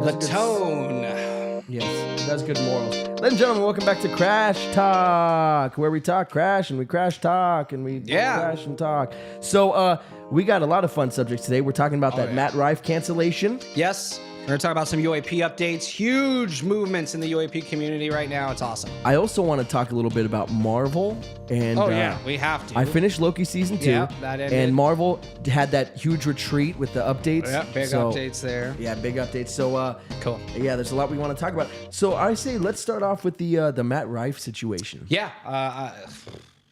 The tone. Yes, that's good morals. Ladies and gentlemen, welcome back to Crash Talk, where we talk crash and we crash talk and we crash and talk. So we got a lot of fun subjects today. We're talking about that Matt Rife cancellation. Yes. We're going to talk about some UAP updates. Huge movements in the UAP community right now. It's awesome. I also want to talk a little bit about Marvel. And we have to. I finished Loki season 2. Yeah, that ended. And Marvel had that huge retreat with the updates. Yeah, big updates there. Yeah, big updates. So cool. Yeah, there's a lot we want to talk about. So I say let's start off with the Matt Rife situation. Yeah.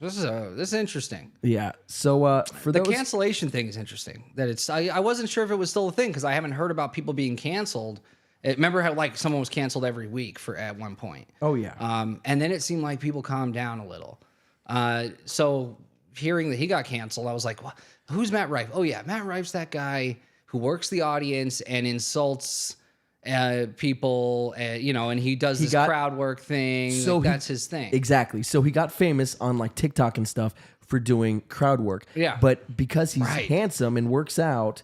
This is interesting. Yeah. So for the cancellation thing is interesting. That it's I wasn't sure if it was still a thing because I haven't heard about people being canceled. Remember how like someone was canceled every week at one point. Oh yeah. And then it seemed like people calmed down a little. So hearing that he got canceled, I was like, well, who's Matt Rife? Oh yeah, Matt Rife's that guy who works the audience and insults people, and he does this crowd work thing. So that's his thing. Exactly. So he got famous on like TikTok and stuff for doing crowd work. Yeah. But because he's handsome and works out,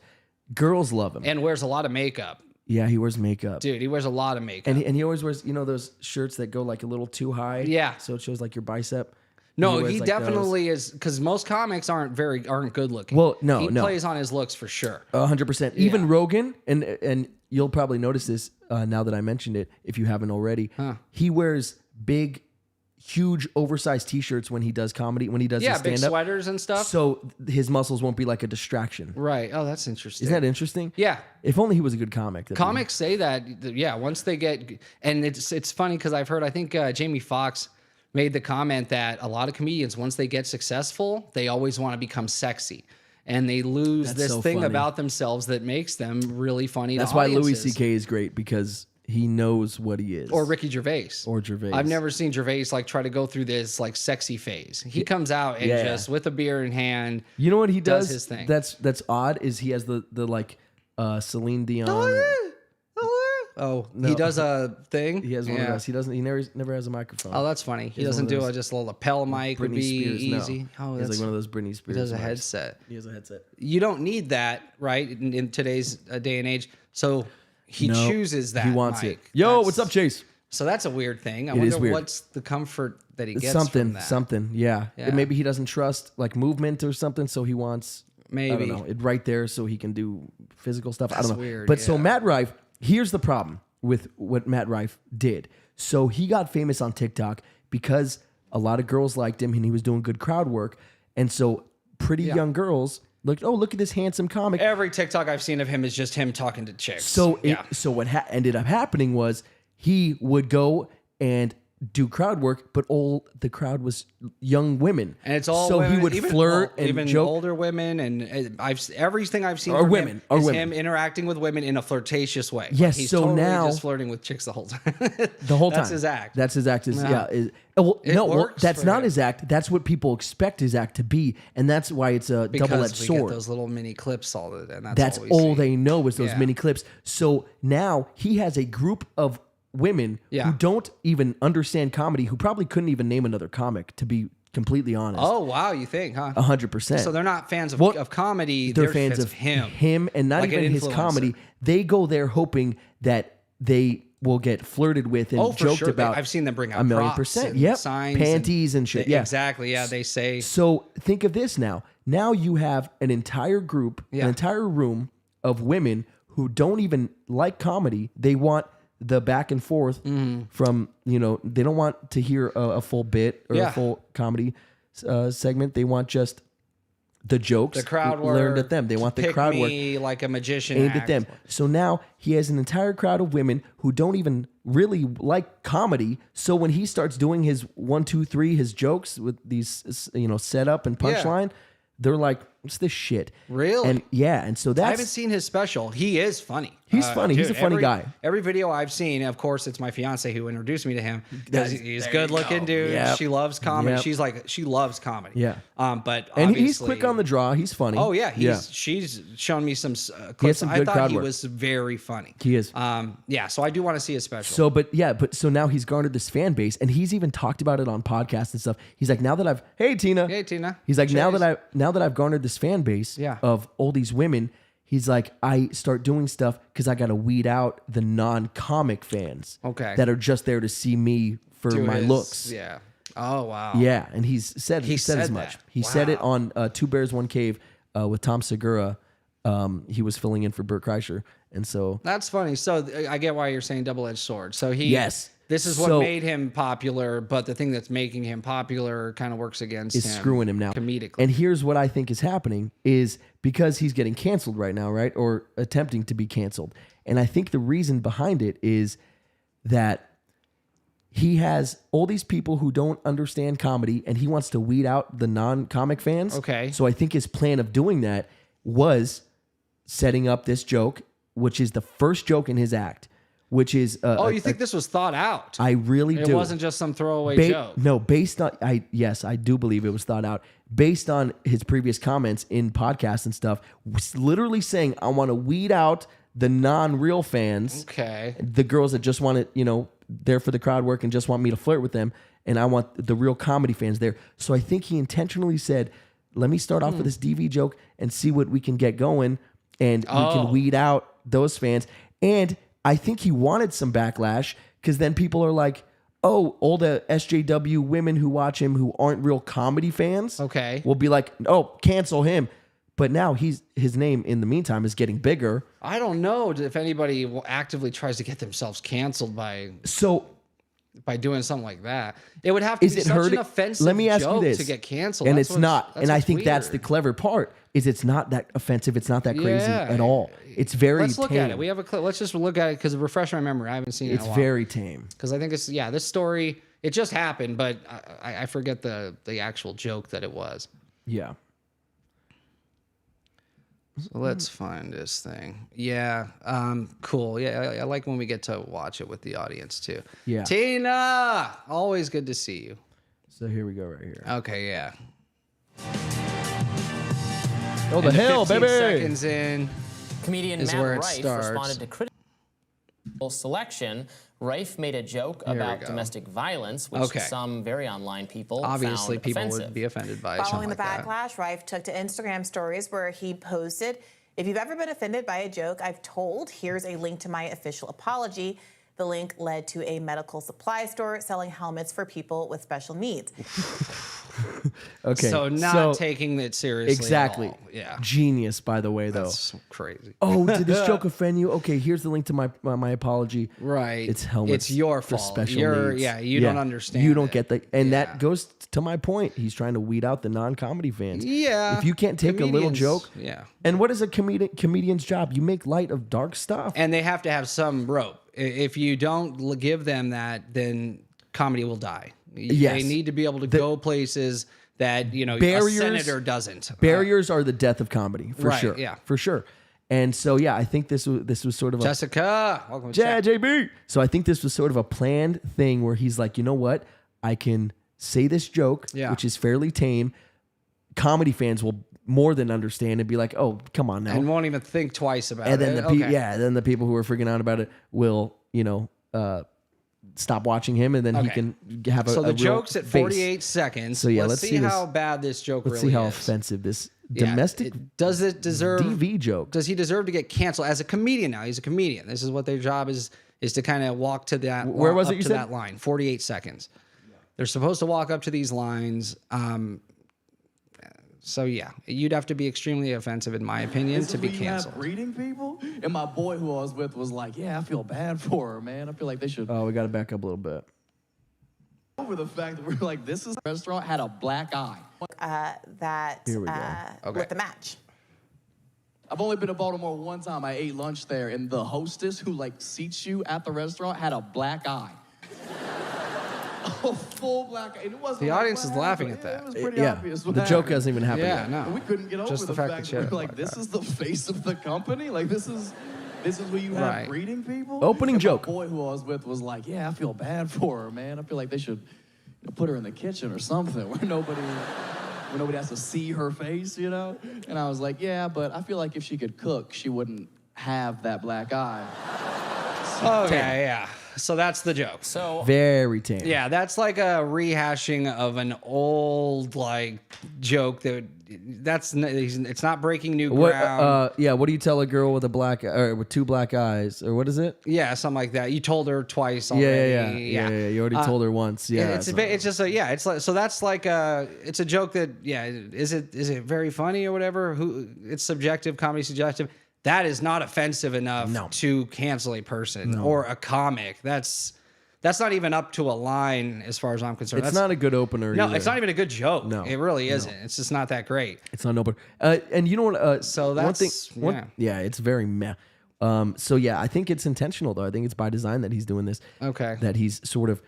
girls love him. And wears a lot of makeup. Yeah, he wears makeup. Dude, he wears a lot of makeup. And he always wears, those shirts that go like a little too high. Yeah. So it shows like your bicep. No, he definitely is, because most comics aren't good looking. Well, no. He plays on his looks for sure. 100%. Even Rogan, and you'll probably notice this now that I mentioned it, if you haven't already. He wears big, huge, oversized T-shirts when he does comedy, when he does his stand-up. Big sweaters and stuff. So his muscles won't be like a distraction. Right. Oh, that's interesting. Isn't that interesting? Yeah. If only he was a good comic. Comics say that, once they get... And it's funny because I think Jamie Foxx made the comment that a lot of comedians, once they get successful, they always want to become sexy. And they lose this thing about themselves that makes them really funny to audiences. That's why Louis C.K. is great, because he knows what he is. Or Ricky Gervais. I've never seen Gervais like try to go through this like sexy phase. He comes out and just with a beer in hand. You know what he does? His thing. That's odd is he has the like Celine Dion. Oh, no. He does a thing. He has one of those. He doesn't. He never has a microphone. Oh, that's funny. He doesn't do just a little lapel mic. Britney would be Spears, easy. No. Oh, that's like one of those Britney Spears. He does a headset. He has a headset. You don't need that, right? In today's day and age. So he chooses that. He wants mic. it. Yo, what's up, Chase? So that's a weird thing. I wonder what's the comfort that he gets from that. Something. Yeah. Maybe he doesn't trust like movement or something, so he wants. Maybe. I don't know. It right there, so he can do physical stuff. That's I don't know. Weird. But so Matt Rife. Here's the problem with what Matt Rife did. So he got famous on TikTok because a lot of girls liked him and he was doing good crowd work. And so pretty young girls looked, look at this handsome comic. Every TikTok I've seen of him is just him talking to chicks. So what ended up happening was he would go and do crowd work, but all the crowd was young women, and it's all so women, he would flirt and even joke. Older women, and everything I've seen Or from women, him is him interacting with women in a flirtatious way. Yes, he's so totally now just flirting with chicks the whole time. That's his act. That's his act. That's not his act. That's what people expect his act to be, and that's why it's a double-edged sword. Get those little mini clips, and that's all they know is those mini clips. So now he has a group of women who don't even understand comedy, who probably couldn't even name another comic, to be completely honest. Oh, wow, you think, huh? 100%. So they're not fans of comedy, they're fans of him. And not like even his comedy. They go there hoping that they will get flirted with and joked about. I've seen them bring out 1,000,000%. Yep. Signs, panties and shit. Exactly. Yeah, they say. So think of this now. Now you have an entire group, an entire room of women who don't even like comedy. They want the back and forth from, they don't want to hear a full bit or a full comedy segment. They want just the jokes, the crowd work, learned at them. They want the crowd work like a magician aimed at them. So now he has an entire crowd of women who don't even really like comedy. So when he starts doing his 1, 2, 3, his jokes with these, setup and punchline, they're like, what's this shit? Really? And so that's... I haven't seen his special. He is funny. He's funny. Dude, he's a funny guy. Every video I've seen, of course, it's my fiance who introduced me to him. He's good looking dude. Yep. She loves comedy. Yep. She loves comedy. Yeah. But and he's quick on the draw. He's funny. Oh yeah. She's shown me some clips. I thought he was very funny. He is. So I do want to see his special. So now he's garnered this fan base, and he's even talked about it on podcasts and stuff. He's like, Hey Tina. Hey Tina. He's like, now that I've garnered this fan base of all these women, He's like, I start doing stuff because I got to weed out the non-comic fans that are just there to see me for my looks. Yeah. Oh, wow. Yeah, and he said as much. That. He said it on Two Bears, One Cave with Tom Segura. He was filling in for Bert Kreischer. And so... That's funny. So I get why you're saying double-edged sword. So he... Yes. This is what made him popular, but the thing that's making him popular kind of works against him. Is screwing him now. Comedically. And here's what I think is happening is because he's getting canceled right now, right? Or attempting to be canceled. And I think the reason behind it is that he has all these people who don't understand comedy and he wants to weed out the non-comic fans. Okay. So I think his plan of doing that was setting up this joke, which is the first joke in his act. Which is you think this was thought out? I really do. It wasn't just some throwaway joke. No, based on I do believe it was thought out. Based on his previous comments in podcasts and stuff, was literally saying I want to weed out the non-real fans. Okay. The girls that just want to, there for the crowd work and just want me to flirt with them, and I want the real comedy fans there. So I think he intentionally said, "Let me start off with this DV joke and see what we can get going, and we can weed out those fans." And I think he wanted some backlash because then people are like, oh, all the SJW women who watch him who aren't real comedy fans will be like, oh, cancel him. But now his name in the meantime is getting bigger. I don't know if anybody actively tries to get themselves canceled by doing something like that. It would have to be such an offensive joke to get canceled. And it's not. And I think that's the clever part. It's not that offensive. It's not that crazy at all. It's very Let's look tame. at it. We have a clip. Let's just look at it because refresh my memory. I haven't seen it in a while. It's very tame. Because I think it's, this story, it just happened, but I forget the actual joke that it was. Yeah. So let's find this thing. Yeah. Cool. Yeah. I like when we get to watch it with the audience too. Yeah. Tina, always good to see you. So here we go right here. Okay. Yeah. Oh, the hell, 15 baby. seconds in. Comedian Matt Rife responded to critical selection. Rife made a joke about domestic violence, which some very online people obviously found people offensive. would be offended by. Following the like backlash, Rife took to Instagram stories where he posted, "If you've ever been offended by a joke I've told, here's a link to my official apology." The link led to a medical supply store selling helmets for people with special needs. Okay. So not taking it seriously. Exactly. At all. Yeah. Genius, by the way, though. That's crazy. Oh, did this joke offend you? Okay, here's the link to my apology. Right. It's helmets. It's your for fault. special needs. You don't understand. You don't get the, and that goes to my point. He's trying to weed out the non-comedy fans. Yeah. If you can't take a little joke. Yeah. And what is a comedian's job? You make light of dark stuff. And they have to have some rope. If you don't give them that, then comedy will die. Yes. They need to be able to go places that, barriers, a senator doesn't. Barriers are the death of comedy, for sure. Yeah. For sure. And so, yeah, I think this was sort of Jessica, welcome to chat. JB. So I think this was sort of a planned thing where he's like, you know what? I can say this joke, which is fairly tame. Comedy fans will more than understand and be like, oh, come on now. And won't even think twice about and it. then then the people who are freaking out about it will, stop watching him, and then he can have a. So the real joke's at base. 48 seconds. So yeah, let's see how bad this joke really is. Let's see how offensive this domestic. Does it deserve DV joke? Does he deserve to get canceled as a comedian? Now he's a comedian. This is what their job is to kind of walk to that. Where was it? You said that line. 48 seconds. They're supposed to walk up to these lines. So yeah, you'd have to be extremely offensive, in my opinion, to be canceled. Reading people, and my boy who I was with was like, "Yeah, I feel bad for her, man. I feel like they should." Oh, we got to back up a little bit. Over the fact that we're like, this restaurant had a black eye. Here we go. With the match. I've only been to Baltimore one time. I ate lunch there, and the hostess who seats you at the restaurant had a black eye. A full black eye. And it wasn't the audience is happened. laughing at that. It was pretty obvious. The joke hasn't even happened yet. No. We couldn't get over Just the fact that we're like, this is the face of the company. Like this is where you have reading people. Opening and joke. My boy who I was with was like, "Yeah, I feel bad for her, man. I feel like they should put her in the kitchen or something where nobody has to see her face, And I was like, "Yeah, but I feel like if she could cook, she wouldn't have that black eye." Okay, yeah. So that's the joke. So very tame. Yeah, that's like a rehashing of an old joke that it's not breaking new ground. What do you tell a girl with with two black eyes, or what is it? Yeah, something like that. You told her twice already. Yeah. You already told her once. Yeah, it's just it's like, so that's like it's a joke that is it very funny or whatever? It's subjective, comedy subjective. That is not offensive enough to cancel a person or a comic. That's not even up to a line as far as I'm concerned. It's not a good opener. No, either. It's not even a good joke. No, it really isn't. It's just not that great. It's not an opener. And you know what? So that's one thing. It's very meh. So yeah, I think it's intentional though. I think it's by design that he's doing this. Okay. That he's sort of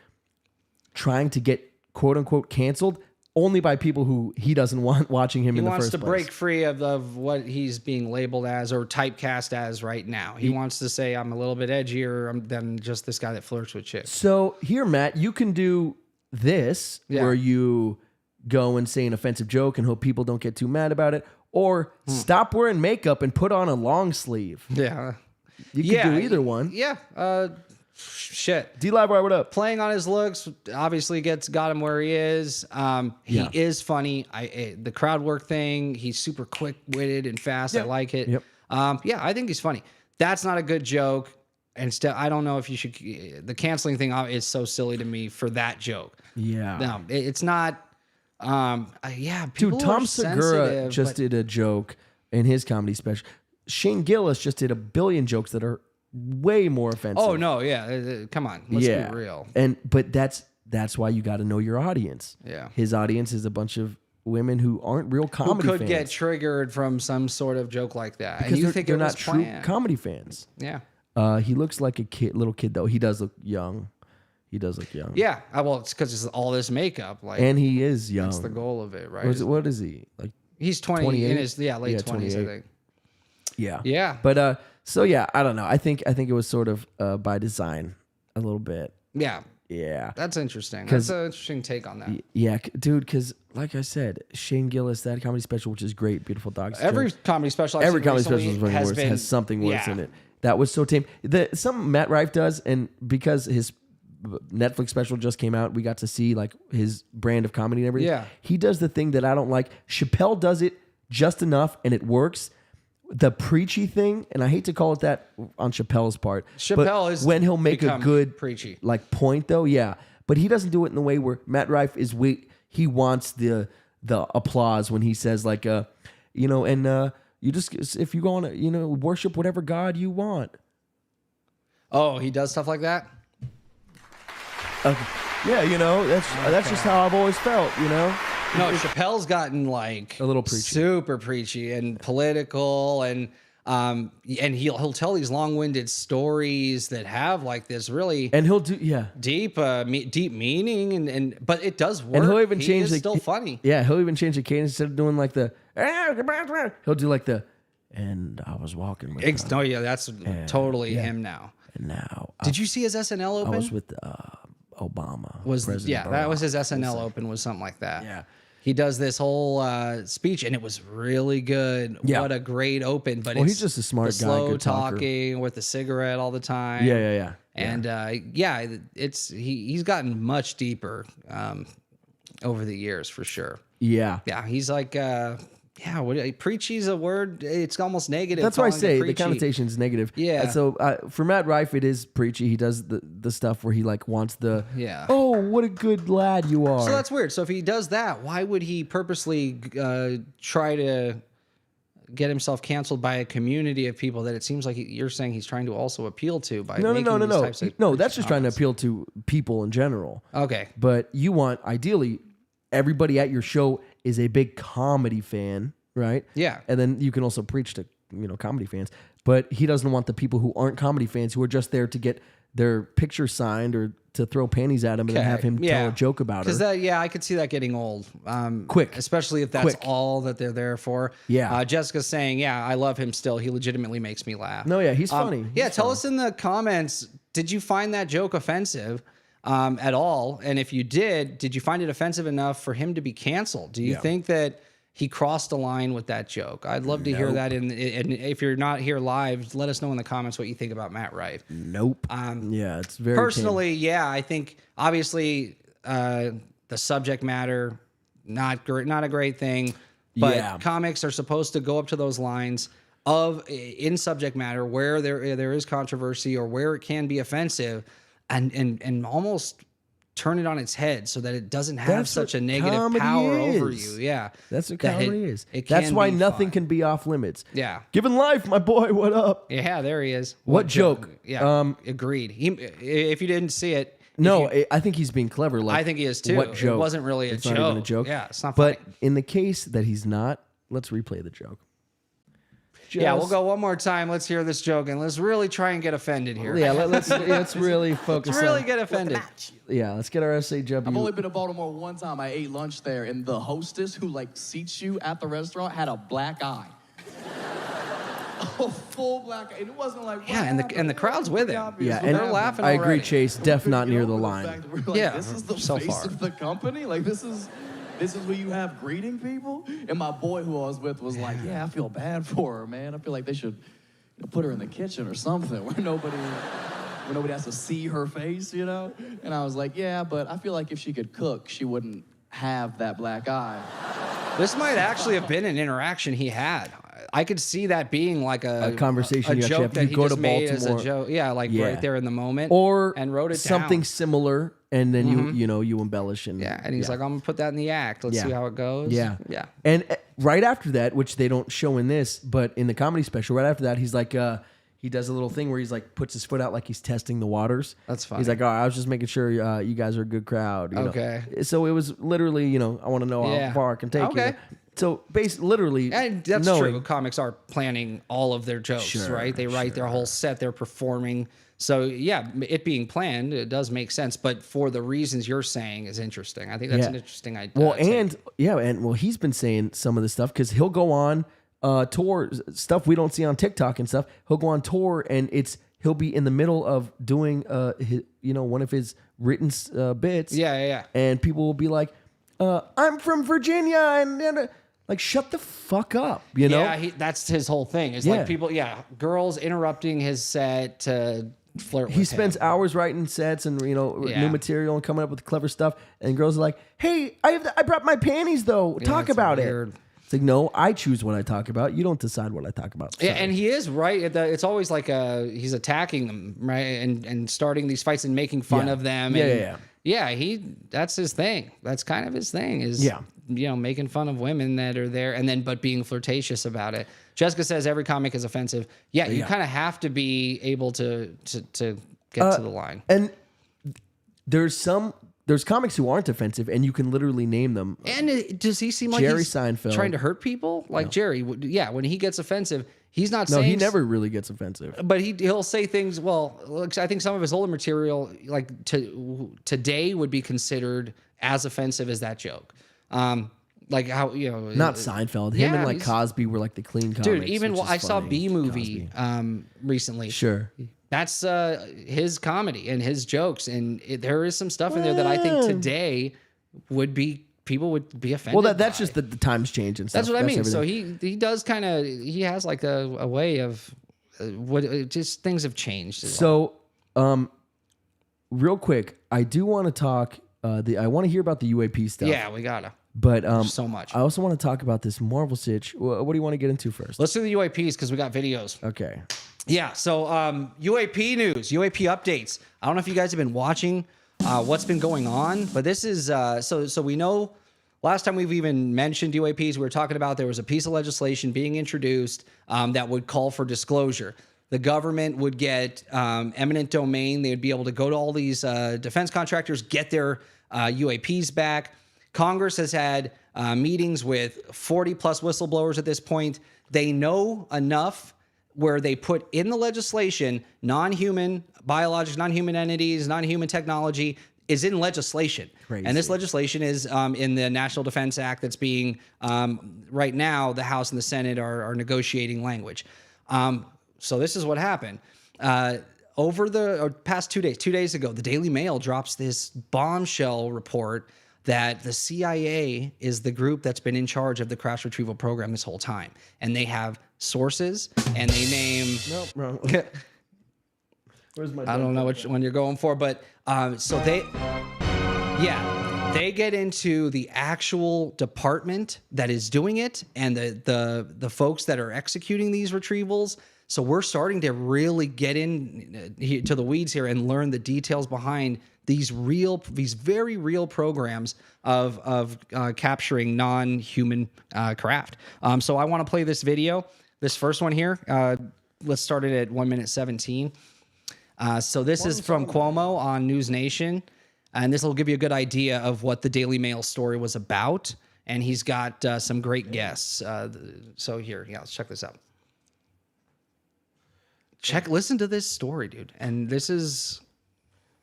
trying to get quote unquote canceled only by people who he doesn't want watching him in the first place. He wants to break free of what he's being labeled as or typecast as right now. He wants to say, I'm a little bit edgier than just this guy that flirts with chicks. So here, Matt, you can do this where you go and say an offensive joke and hope people don't get too mad about it, or stop wearing makeup and put on a long sleeve. Yeah. You can do either one. Yeah. Shit. D-Live, what up? Playing on his looks obviously got him where he is. He is funny. The crowd work thing. He's super quick-witted and fast. I like it. Yep. I think he's funny. That's not a good joke. And still, I don't know if you should. The canceling thing is so silly to me for that joke. Yeah. No, it's not. People Dude, Tom are Segura just did a joke in his comedy special. Shane Gillis just did a billion jokes that are way more offensive. Oh no, yeah. Come on, let's be real. But that's why you got to know your audience. Yeah. His audience is a bunch of women who aren't real comedy who could fans. get triggered from some sort of joke like that. Because and you think they're it was not true planned. comedy fans. Yeah. He looks like a little kid though. He does look young. Yeah. Well, it's because it's all this makeup. And he is young. That's the goal of it, right? What is he? Like he's 20 in his late 20s, 28. I think. Yeah. Yeah. But so yeah, I don't know. I think it was sort of by design a little bit. Yeah. Yeah. That's interesting. That's an interesting take on that. Yeah, dude, because like I said, Shane Gillis, that comedy special, which is great, Beautiful Dogs. Every comedy special has something worse in it. That was so tame. Something Matt Rife does, and because his Netflix special just came out, we got to see like his brand of comedy and everything. Yeah. He does the thing that I don't like. Chappelle does it just enough, and it works. The preachy thing, and I hate to call it that on Chappelle's part. Chappelle is when he'll make a good preachy like point though, yeah. But he doesn't do it in the way where Matt Rife is. He wants the applause when he says like, you just if you go on worship whatever God you want. Oh, he does stuff like that. Yeah, that's just how I've always felt. No, Chappelle's gotten like a little preachy, super preachy and political, and he'll tell these long-winded stories that have like this really and he'll do deep meaning, but it does work. And he'll even change still funny. Yeah, he'll even change the cadence instead of doing like the. He'll do like the. And I was walking with. That's totally him now. And now, did you see his SNL open? I was with Obama. That was his SNL open, was something like that. Yeah. He does this whole speech, and it was really good. Yeah. What a great open! But he's just a smart guy, slow good talker. talking with the cigarette all the time. Yeah. And he's gotten much deeper over the years for sure. Yeah. Yeah, he's like preachy's a word. It's almost negative. That's why I say the connotation is negative. Yeah. So for Matt Rife, it is preachy. He does the stuff where he like wants the. Yeah. Oh, what a good lad you are. So that's weird. So if he does that, why would he purposely try to get himself canceled by a community of people that it seems like you're saying he's trying to also appeal to by No. No, that's just trying to appeal to people in general. Okay. But you want ideally everybody at your show is a big comedy fan, right? Yeah. And then you can also preach to, comedy fans. But he doesn't want the people who aren't comedy fans who are just there to get their picture signed or to throw panties at him and have him tell a joke about her. Because I could see that getting old. Quick. Especially if that's all that they're there for. Yeah. Jessica's saying, I love him still. He legitimately makes me laugh. No, yeah, he's funny. Tell us in the comments, did you find that joke offensive at all? And if you did you find it offensive enough for him to be canceled? Do you think that he crossed a line with that joke? I'd love to hear that. And if you're not here live, let us know in the comments what you think about Matt Rife. Nope. It's very personally tame. I think obviously the subject matter not a great thing. But comics are supposed to go up to those lines of in subject matter where there is controversy or where it can be offensive, and almost turn it on its head so that it doesn't have such a negative power over you. Yeah. That's what comedy is. It That's why nothing fun. can be off limits. Yeah. Giving life, my boy. What up? Yeah, there he is. What joke? Yeah. Agreed. If you didn't see it. No, I think he's being clever. Like, I think he is too. What joke? It wasn't really a joke. Not even a joke. Yeah, it's not funny. But in the case that he's not, let's replay the joke. Yeah, we'll go one more time. Let's hear this joke and let's really try and get offended here. Yeah, let's really focus. Let's really get offended. Yeah, let's get our SAW. I've only been to Baltimore one time. I ate lunch there, and the hostess who like seats you at the restaurant had a black eye. A full black eye. And it wasn't like and the crowd's with him. Yeah, and they're laughing. I agree, already. Chase. Def not near the line. Like, yeah, this is the so face far. of the company. Like this is who you have greeting people. And my boy who I was with was like, yeah, I feel bad for her, man. I feel like they should put her in the kitchen or something where nobody has to see her face, you know. And I was like, yeah, but I feel like if she could cook, she wouldn't have that black eye. This might actually have been an interaction he had. I could see that being like a conversation you joke have. that You he go just to made as a Baltimore. joke. Yeah, like right there in the moment. Or and wrote it something down. similar, and then you embellish and and he's like, I'm gonna put that in the act. Let's see how it goes. Yeah. Yeah. And right after that, which they don't show in this, but in the comedy special, right after that, he's like, he does a little thing where he's like puts his foot out like he's testing the waters. That's funny. He's like, oh, I was just making sure you guys are a good crowd. You Okay. know? So it was literally, I want to know how far I can take you. So basically, literally, And that's true. Comics are planning all of their jokes, right? They write their whole set, they're performing. So yeah, it being planned, it does make sense. But for the reasons you're saying is interesting. I think that's an interesting idea. Well, he's been saying some of this stuff because he'll go on tour, stuff we don't see on TikTok and stuff. He'll go on tour and he'll be in the middle of doing one of his written bits. Yeah. And people will be like, I'm from Virginia and like, shut the fuck up, you know? Yeah, that's his whole thing. Is like people, girls interrupting his set to flirt with him. He spends hours writing sets and, new material and coming up with clever stuff. And girls are like, hey, I brought my panties, though. Talk about it. It's like, no, I choose what I talk about. You don't decide what I talk about. Yeah, and he is right. It's always like he's attacking them, right? And starting these fights and making fun of them. Yeah, that's his thing. That's kind of his thing is, making fun of women that are there but being flirtatious about it. Jessica says every comic is offensive. Yeah, you kind of have to be able to get to the line. And there's comics who aren't offensive, and you can literally name them. And does he seem like Jerry he's Seinfeld trying to hurt people? Like Jerry, when he gets offensive, he's not No, saying... he never really gets offensive. But he'll say things, I think some of his older material, like today would be considered as offensive as that joke. Like how, Not Seinfeld. Him and like Cosby were like the clean comics. Dude, even I saw B-Movie recently. Sure. That's his comedy and his jokes. And there is some stuff in there that I think today people would be offended Well, that's by. just the times change and stuff. That's what I mean. Everything. So he does kind of, he has like a way of just things have changed. So, real quick, I do want to talk, I want to hear about the UAP stuff. Yeah, we gotta. But so much. I also want to talk about this Marvel sitch. What do you want to get into first? Let's do the UAPs because we got videos. Okay. Yeah, so UAP news, UAP updates. I don't know if you guys have been watching what's been going on, but this is so we know last time we've even mentioned UAPs, we were talking about there was a piece of legislation being introduced that would call for disclosure. The government would get eminent domain. They would be able to go to all these defense contractors, get their UAPs back. Congress has had meetings with 40 plus whistleblowers at this point. They know enough where they put in the legislation non-human biologics, non-human entities, non-human technology is in legislation. Crazy. And this legislation is in the National Defense Act that's being, right now, the House and the Senate are negotiating language. So this is what happened. Over the past 2 days, 2 days ago, the Daily Mail drops this bombshell report that the CIA is the group that's been in charge of the crash retrieval program this whole time. And they have sources and they name... Nope, wrong. Where's my I don't know which one you're going for, but so they... Yeah. They get into the actual department that is doing it and the folks that are executing these retrievals. So we're starting to really get in to the weeds here and learn the details behind these very real programs of capturing non-human craft. So I want to play this video. This first one here. Let's start it at 1:17. So this is from Cuomo on News Nation. And this will give you a good idea of what the Daily Mail story was about. And he's got some great guests. So here, let's check this out. Listen to this story, dude. And this is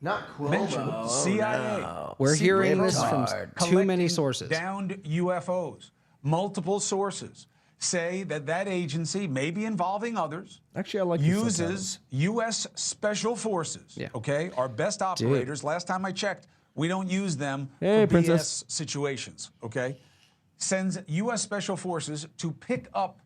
not Cuomo. CIA. No. We're hearing this from too many sources. Downed UFOs. Multiple sources say that agency, maybe involving others, actually I like uses U.S. Special Forces. Yeah. Okay, our best operators. Last time I checked, we don't use them for BS situations. Okay, sends U.S. Special Forces to pick up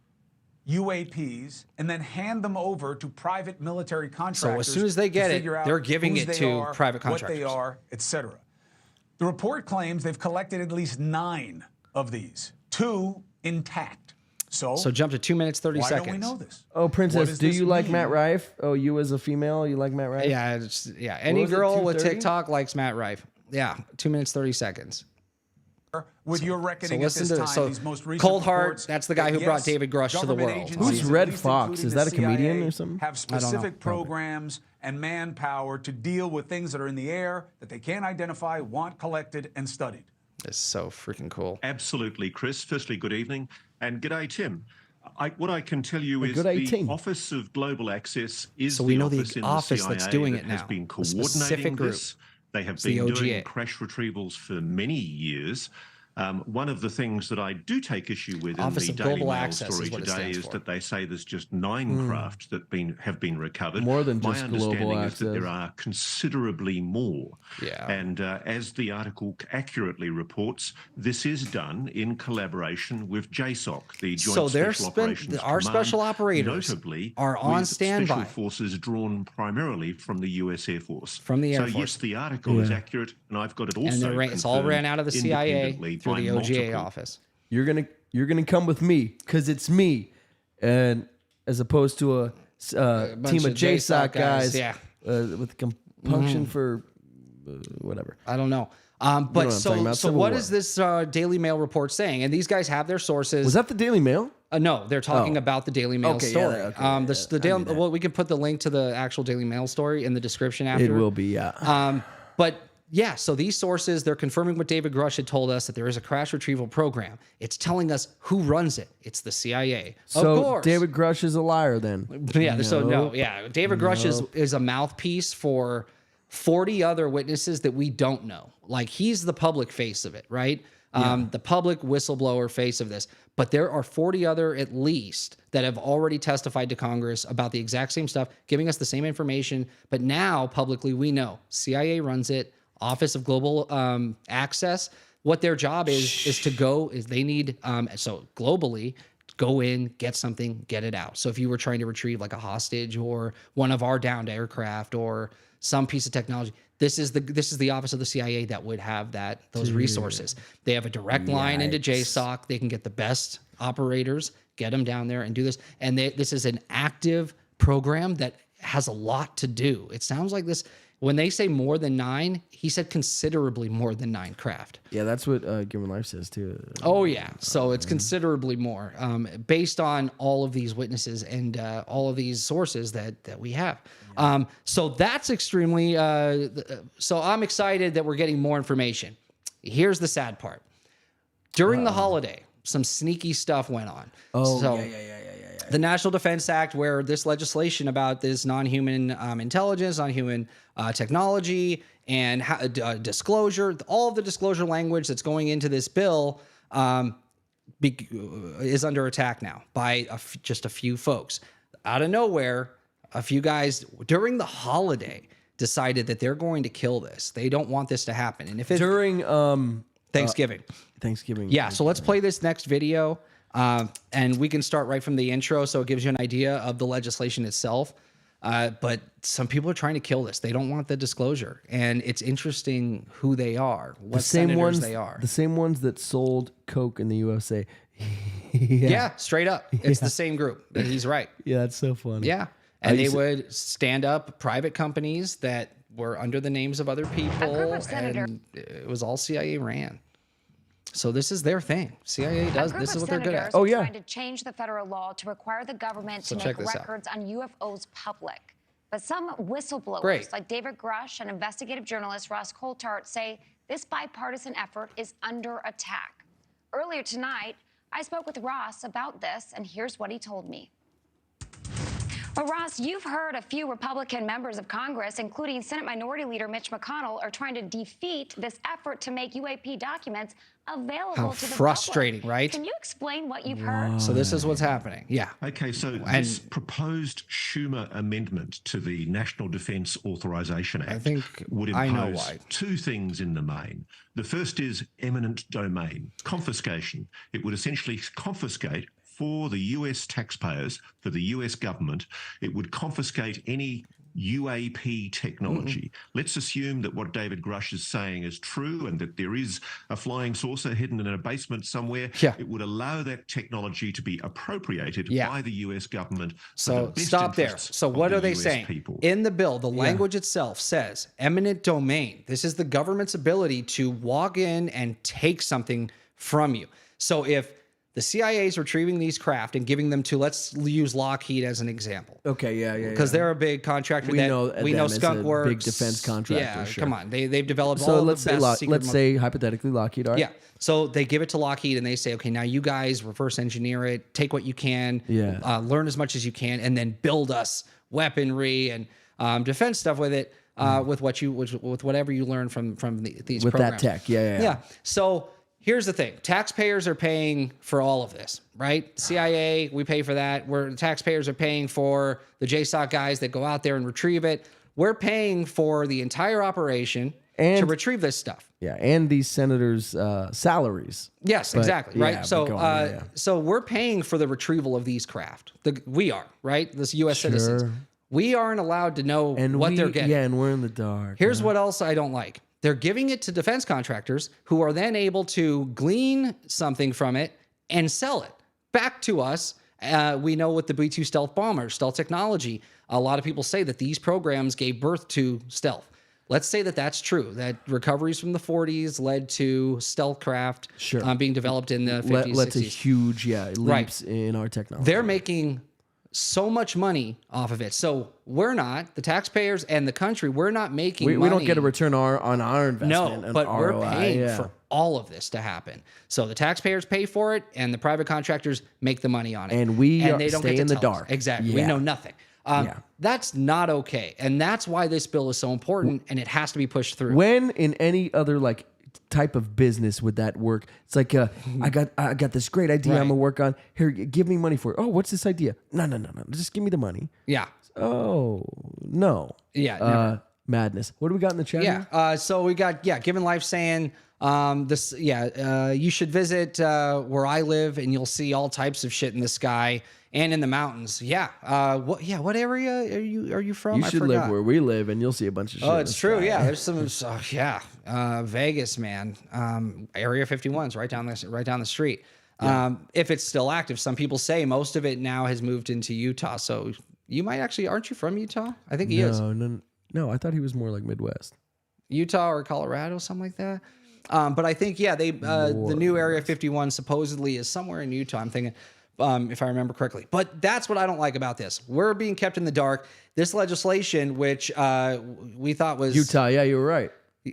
UAPs and then hand them over to private military contractors. So as soon as they get it, they're giving it to private contractors. What they are, etc. The report claims they've collected at least 9 of these, 2 intact. So jump to 2 minutes, 30 seconds. Why don't we know this? Oh, Princess, do you like Matt Rife? Oh, you as a female, you like Matt Rife? Yeah, Any girl with TikTok likes Matt Rife. Yeah, 2 minutes, 30 seconds. With your reckoning at this time, these most recent Cold Heart, reports, that's the guy who brought David Grush to the world. Who's Red Fox? Is that a comedian or something? Have specific programs and manpower to deal with things that are in the air that they can't identify, want collected and studied. It's so freaking cool. Absolutely, Chris. Firstly, good evening. And g'day, Tim. What I can tell you is the Office of Global Access is so we know the office in office the CIA that's doing it now. Has been coordinating this. They have been doing crash retrievals for many years. One of the things that I do take issue with in the Daily Mail story today is that they say there's just 9 crafts that have been recovered. More than just My understanding global is that there are considerably more. Yeah. And as the article accurately reports, this is done in collaboration with JSOC, the Joint Special Operations our Command. special operators Notably, are on with standby. Special forces drawn primarily from the U.S. Air Force. From the Air Force. So yes, the article is accurate, and I've got it also. And it's all ran out of the CIA through the OGA office. You're gonna come with me because it's me, and as opposed to a team of JSOC guys, with compunction for whatever. I don't know. But so what is this Daily Mail report saying? And these guys have their sources. Was that the Daily Mail? No, they're talking about the Daily Mail story. Well, we can put the link to the actual Daily Mail story in the description after. It will be, yeah. But yeah, so these sources, they're confirming what David Grush had told us, that there is a crash retrieval program. It's telling us who runs it. It's the CIA. So of course. David Grush is a liar then. Yeah, David Grush is a mouthpiece for 40 other witnesses that we don't know. Like, he's the public face of it, right? The public whistleblower face of this. But there are 40 other, at least, that have already testified to Congress about the exact same stuff, giving us the same information. But now, publicly, we know CIA runs it. Office of Global Access, what their job is they need, so globally, go in, get something, get it out. So if you were trying to retrieve like a hostage or one of our downed aircraft or some piece of technology, this is the office of the CIA that would have those resources. They have a direct line into JSOC. They can get the best operators, get them down there and do this. And this is an active program that has a lot to do. It sounds like this. When they say more than 9, he said considerably more than 9 craft. Yeah, that's what Given Life says too. Oh yeah, so it's considerably more based on all of these witnesses and all of these sources that we have. So that's extremely. So I'm excited that we're getting more information. Here's the sad part: during the holiday, some sneaky stuff went on. The National Defense Act, where this legislation about this non-human intelligence, non-human technology, and disclosure, all of the disclosure language that's going into this bill is under attack now by just a few folks. Out of nowhere, a few guys during the holiday decided that they're going to kill this. They don't want this to happen. And if it's during Thanksgiving. Yeah, so let's play this next video. And we can start right from the intro, so it gives you an idea of the legislation itself. But some people are trying to kill this. They don't want the disclosure. And it's interesting who they are, what senators they are. The same ones that sold Coke in the USA. Yeah, straight up. It's the same group. He's right. Yeah, that's so funny. Yeah. And they would stand up private companies that were under the names of other people. And it was all CIA ran. So this is their thing. CIA does. This is what they're good at. Oh, yeah. Trying to change the federal law to require the government to make records on UFOs public. But some whistleblowers, like David Grush and investigative journalist Ross Coulthart, say this bipartisan effort is under attack. Earlier tonight, I spoke with Ross about this, and here's what he told me. Well, Ross, you've heard a few Republican members of Congress, including Senate Minority Leader Mitch McConnell, are trying to defeat this effort to make UAP documents available to the frustrating, public. right? Can you explain what you've heard? So this is what's happening. Yeah. Okay, so this proposed Schumer amendment to the National Defense Authorization Act would impose two things in the main. The first is eminent domain, confiscation. It would essentially confiscate for the US taxpayers, for the US government, it would confiscate any UAP technology. Let's assume that what David Grush is saying is true and that there is a flying saucer hidden in a basement somewhere. It would allow that technology to be appropriated by the US government. So stop there. So what are they saying? In the bill, the language itself says eminent domain. This is the government's ability to walk in and take something from you. So if the CIA is retrieving these craft and giving them to, let's use Lockheed as an example. Okay, yeah. Because they're a big contractor. We know Skunk Works. Big defense contractor. Yeah, sure. come on. They've developed so all let's the best secret. Let's say hypothetically Lockheed. All right. Yeah. So they give it to Lockheed and they say, okay, now you guys reverse engineer it, take what you can, learn as much as you can, and then build us weaponry and defense stuff with it, with whatever you learn from these with programs. That tech. Yeah. So here's the thing. Taxpayers are paying for all of this, right? CIA, we pay for that. Taxpayers are paying for the JSOC guys that go out there and retrieve it. We're paying for the entire operation to retrieve this stuff. Yeah, and these senators' salaries. Yes, exactly, right? So we're paying for the retrieval of these craft. We are, right? This U.S. citizens. We aren't allowed to know what they're getting. Yeah, and we're in the dark. Here's what else I don't like. They're giving it to defense contractors who are then able to glean something from it and sell it back to us. We know with the B-2 stealth bomber, stealth technology, a lot of people say that these programs gave birth to stealth. Let's say that that's true, that recoveries from the 40s led to stealth craft being developed in the 50s, 60s. Led to huge leaps in our technology. They're making so much money off of it. So we're not, the taxpayers and the country, we're not making money. We don't get a return on our investment. No, but we're paying for all of this to happen. So the taxpayers pay for it and the private contractors make the money on it. And they don't stay in the dark. Exactly. We know nothing. That's not okay. And that's why this bill is so important and it has to be pushed through. When in any other type of business would that work? It's like I got this great idea I'm gonna work on. Here, give me money for it. Oh, what's this idea? No. Just give me the money. Yeah. Oh no. Yeah. Madness. What do we got in the chat? Yeah. So we got Given Life saying you should visit where I live and you'll see all types of shit in the sky and in the mountains. What area are you from? You should live where we live and you'll see a bunch of shit. Oh, it's true. Sky. Yeah, there's some. Vegas, man. Area 51's right down the street. Yeah. If it's still active, some people say most of it now has moved into Utah. So you might actually, aren't you from Utah? I think he is. No, I thought he was more like Midwest. Utah or Colorado, something like that. But I think the new Area 51 supposedly is somewhere in Utah. I'm thinking. If I remember correctly. But that's what I don't like about this. We're being kept in the dark. This legislation, which we thought was... Utah, yeah, you were right.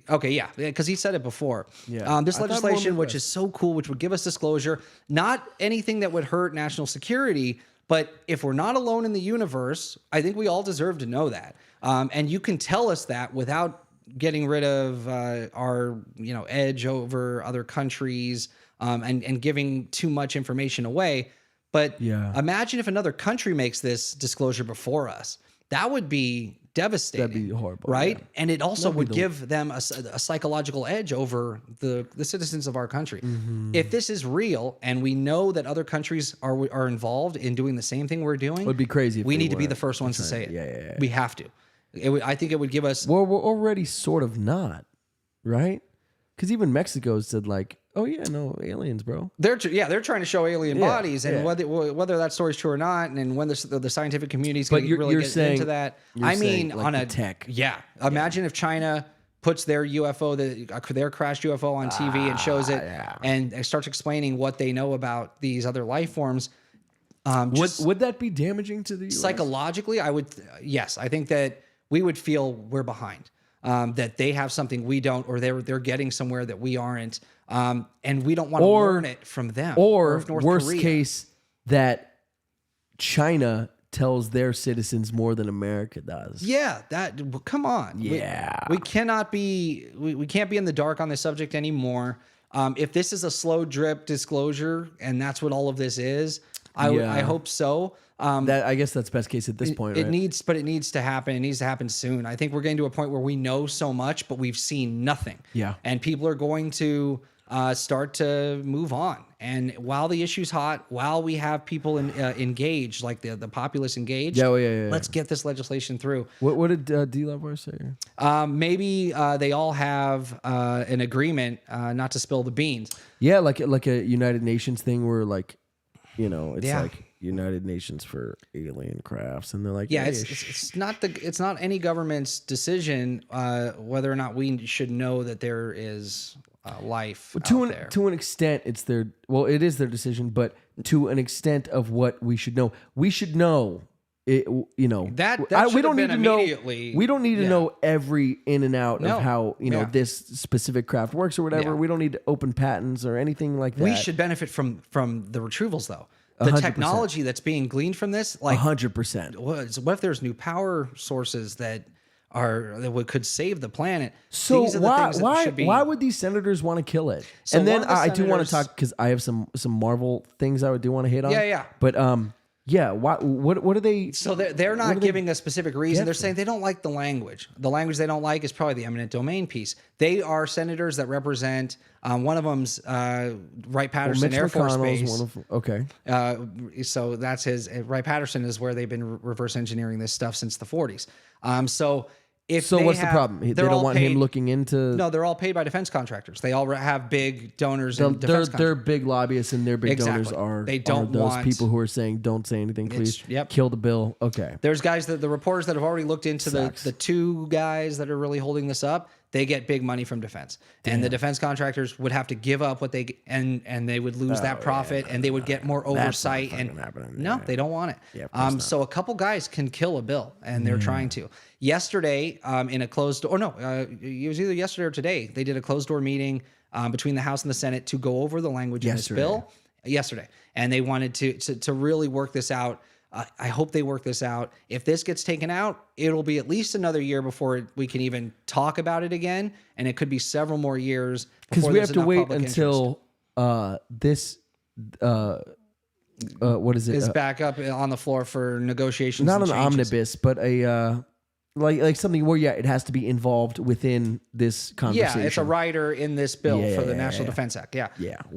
Okay, yeah, because he said it before. Yeah. This legislation, which is so cool, which would give us disclosure, not anything that would hurt national security, but if we're not alone in the universe, I think we all deserve to know that. And you can tell us that without getting rid of our edge over other countries and giving too much information away. But imagine if another country makes this disclosure before us. that would be devastating. That'd be horrible, right? yeah. And it also would give them a psychological edge over the citizens of our country. If this is real, and we know that other countries are involved in doing the same thing we're doing, It would be crazy. If we they need to be weren't. the first ones to say it. Yeah. We have to. I think it would give us. Well, we're already sort of not, right? Because even Mexico said like, "Oh yeah, no aliens, bro." They're trying to show alien bodies, and whether that story's true or not, and when the scientific community's going to really get into that. I mean, like on the a tech. Yeah, imagine if China puts their UFO, their crashed UFO on TV and shows it, and starts explaining what they know about these other life forms. Would that be damaging to the US? Psychologically? I would. Yes, I think that we would feel we're behind. That they have something we don't, or they're getting somewhere that we aren't, and we don't want to learn it from them. Or if North worst Korea. case, that China tells their citizens more than America does. Yeah, come on. Yeah, we cannot be. We can't be in the dark on this subject anymore. If this is a slow drip disclosure, and that's what all of this is, I hope so. That I guess that's best case at this point. It right? needs to happen. It needs to happen soon. I think we're getting to a point where we know so much, but we've seen nothing. Yeah, and people are going to start to move on. And while the issue's hot, while we have people engaged, like the populace engaged, let's get this legislation through. What did D-Levar say? Maybe they all have an agreement not to spill the beans. Yeah, like a United Nations thing where like, it's like United Nations for alien crafts, and they're like, yeah, it's not any government's decision whether or not we should know that there is life out there. To an extent, it is their decision, but to an extent of what we should know, we don't need to know. We don't need to know every in and out of how this specific craft works or whatever. We don't need to open patents or anything like that. We should benefit from the retrievals though. The 100%. Technology that's being gleaned from this, like 100%. What if there's new power sources that could save the planet? So why would these senators want to kill it? So and then I do want to talk, because I have some Marvel things I do want to hit on. Yeah. But what are they? So they're not giving a specific reason. They're saying they don't like the language. The language they don't like is probably the eminent domain piece. They are senators that represent. One of them's Wright-Patterson Air Force Base. Okay. So that's his. Wright-Patterson is where they've been reverse engineering this stuff since the 40s. What's the problem? They don't want him looking into. No, they're all paid by defense contractors. They all have big donors. They're big lobbyists, and their big donors are those people who are saying, "Don't say anything, please. Kill the bill." Okay. There's guys the reporters that have already looked into the two guys that are really holding this up. They get big money from defense, and the defense contractors would have to give up what they and they would lose that profit, and they would get more oversight. And they don't want it. Yeah, so a couple guys can kill a bill, and they're trying to. Yesterday, in a closed door, it was either yesterday or today. They did a closed door meeting between the House and the Senate to go over the language in this bill. Yesterday, and they wanted to really work this out. I hope they work this out. If this gets taken out, it'll be at least another year before we can even talk about it again, and it could be several more years because we have to wait until this. What is it? Is back up on the floor for negotiations. Not an omnibus, but a like something where it has to be involved within this conversation. Yeah, it's a rider in this bill for the National Defense Act. Yeah,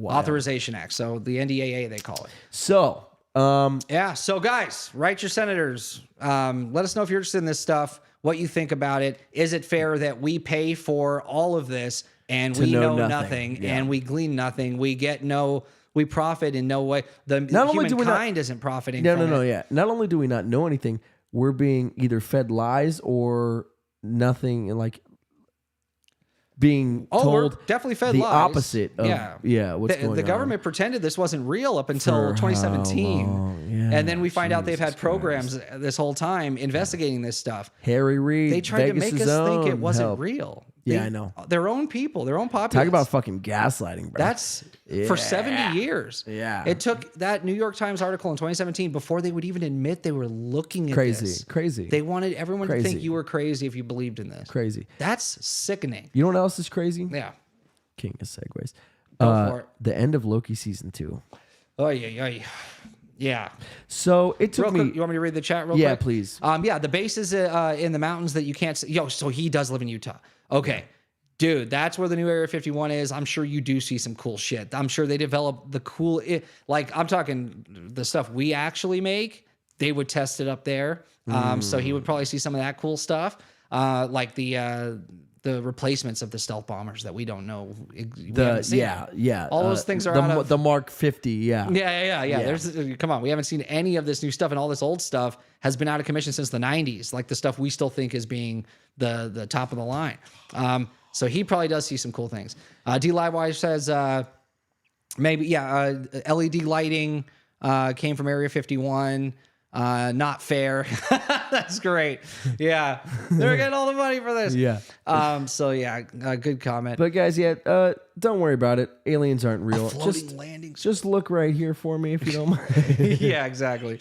Authorization Act. So the NDAA they call it. So. So guys, write your senators. Let us know if you're interested in this stuff, what you think about it. Is it fair that we pay for all of this and we know nothing and we glean nothing? We profit in no way. Humankind isn't profiting from it. Yeah. Not only do we not know anything, we're being either fed lies or nothing, like being told we're definitely fed the lies. Opposite of what's going on. The government pretended this wasn't real up until 2017. And then we find out they've had programs this whole time investigating this stuff. Harry Reid, they tried to make us think it wasn't real. I know. Their own people, their own populace. Talk about fucking gaslighting, bro. That's for 70 years. Yeah. It took that New York Times article in 2017 before they would even admit they were looking at this. Crazy. They wanted everyone to think you were crazy if you believed in this. Crazy. That's sickening. You know what else is crazy? Yeah. King of segues. Go for it. The end of Loki season 2. Oh, yeah. Yeah. So it took me. Quick, you want me to read the chat real quick? Yeah, please. Yeah, the base is in the mountains that you can't see. Yo, so he does live in Utah. Okay. Dude, that's where the new Area 51 is. I'm sure you do see some cool shit. I'm sure they develop the cool, like I'm talking the stuff we actually make. They would test it up there. So he would probably see some of that cool stuff, like the replacements of the stealth bombers that we don't know. All those things are the Mark 50. Yeah. There's come on, we haven't seen any of this new stuff, and all this old stuff has been out of commission since the 90s. Like the stuff we still think is being the top of the line. So he probably does see some cool things. D Livewise says LED lighting came from Area 51. Not fair. That's great. Yeah. They're getting all the money for this. Yeah. Good comment. But guys, don't worry about it. Aliens aren't real. Just look right here for me if you don't mind. Yeah, exactly.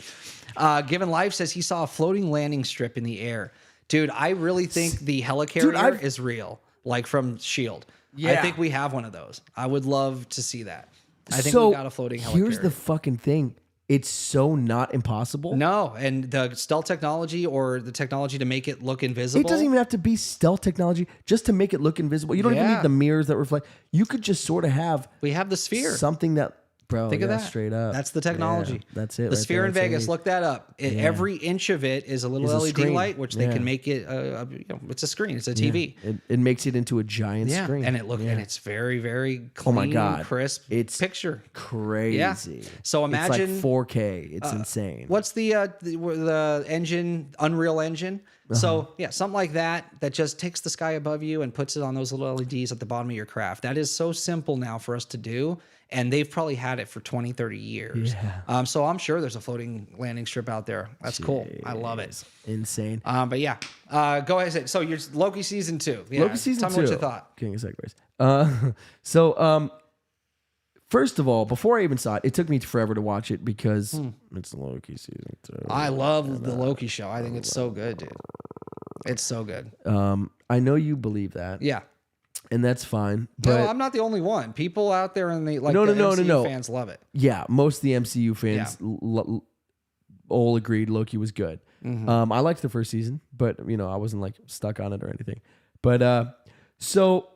Given Life says he saw a floating landing strip in the air. Dude, I really think the helicarrier is real, like from S.H.I.E.L.D. Yeah. I think we have one of those. I would love to see that. I think we got a floating helicarrier. Here's the fucking thing. It's so not impossible. No, and the stealth technology or the technology to make it look invisible. It doesn't even have to be stealth technology just to make it look invisible. You don't even need the mirrors that reflect. You could just sort of have... We have the sphere. Something that... Bro, think of that. Straight up. That's the technology. Yeah, that's it. The sphere in Vegas, look that up. Every inch of it is a little LED light, which they can make it. It's a screen. It's a TV. Yeah. It makes it into a giant screen, and and it's very, very clean, crisp. It's picture crazy. Yeah. So imagine it's like 4K. It's insane. What's the engine? Unreal Engine. So something like that just takes the sky above you and puts it on those little LEDs at the bottom of your craft. That is so simple now for us to do. And they've probably had it for 20, 30 years. Yeah. So I'm sure there's a floating landing strip out there. That's cool. I love it. Insane. But yeah, go ahead. So you're Loki season 2. Yeah. Loki season 2. Tell me what you thought. King of Segways. First of all, before I even saw it took me forever to watch it because it's Loki season 2. I love the Loki show. I think it's so good, dude. It's so good. I know you believe that. Yeah. And that's fine. But no, I'm not the only one. People out there in the MCU fans love it. Yeah, most of the MCU fans all agreed Loki was good. Mm-hmm. I liked the first season, but I wasn't like stuck on it or anything. But so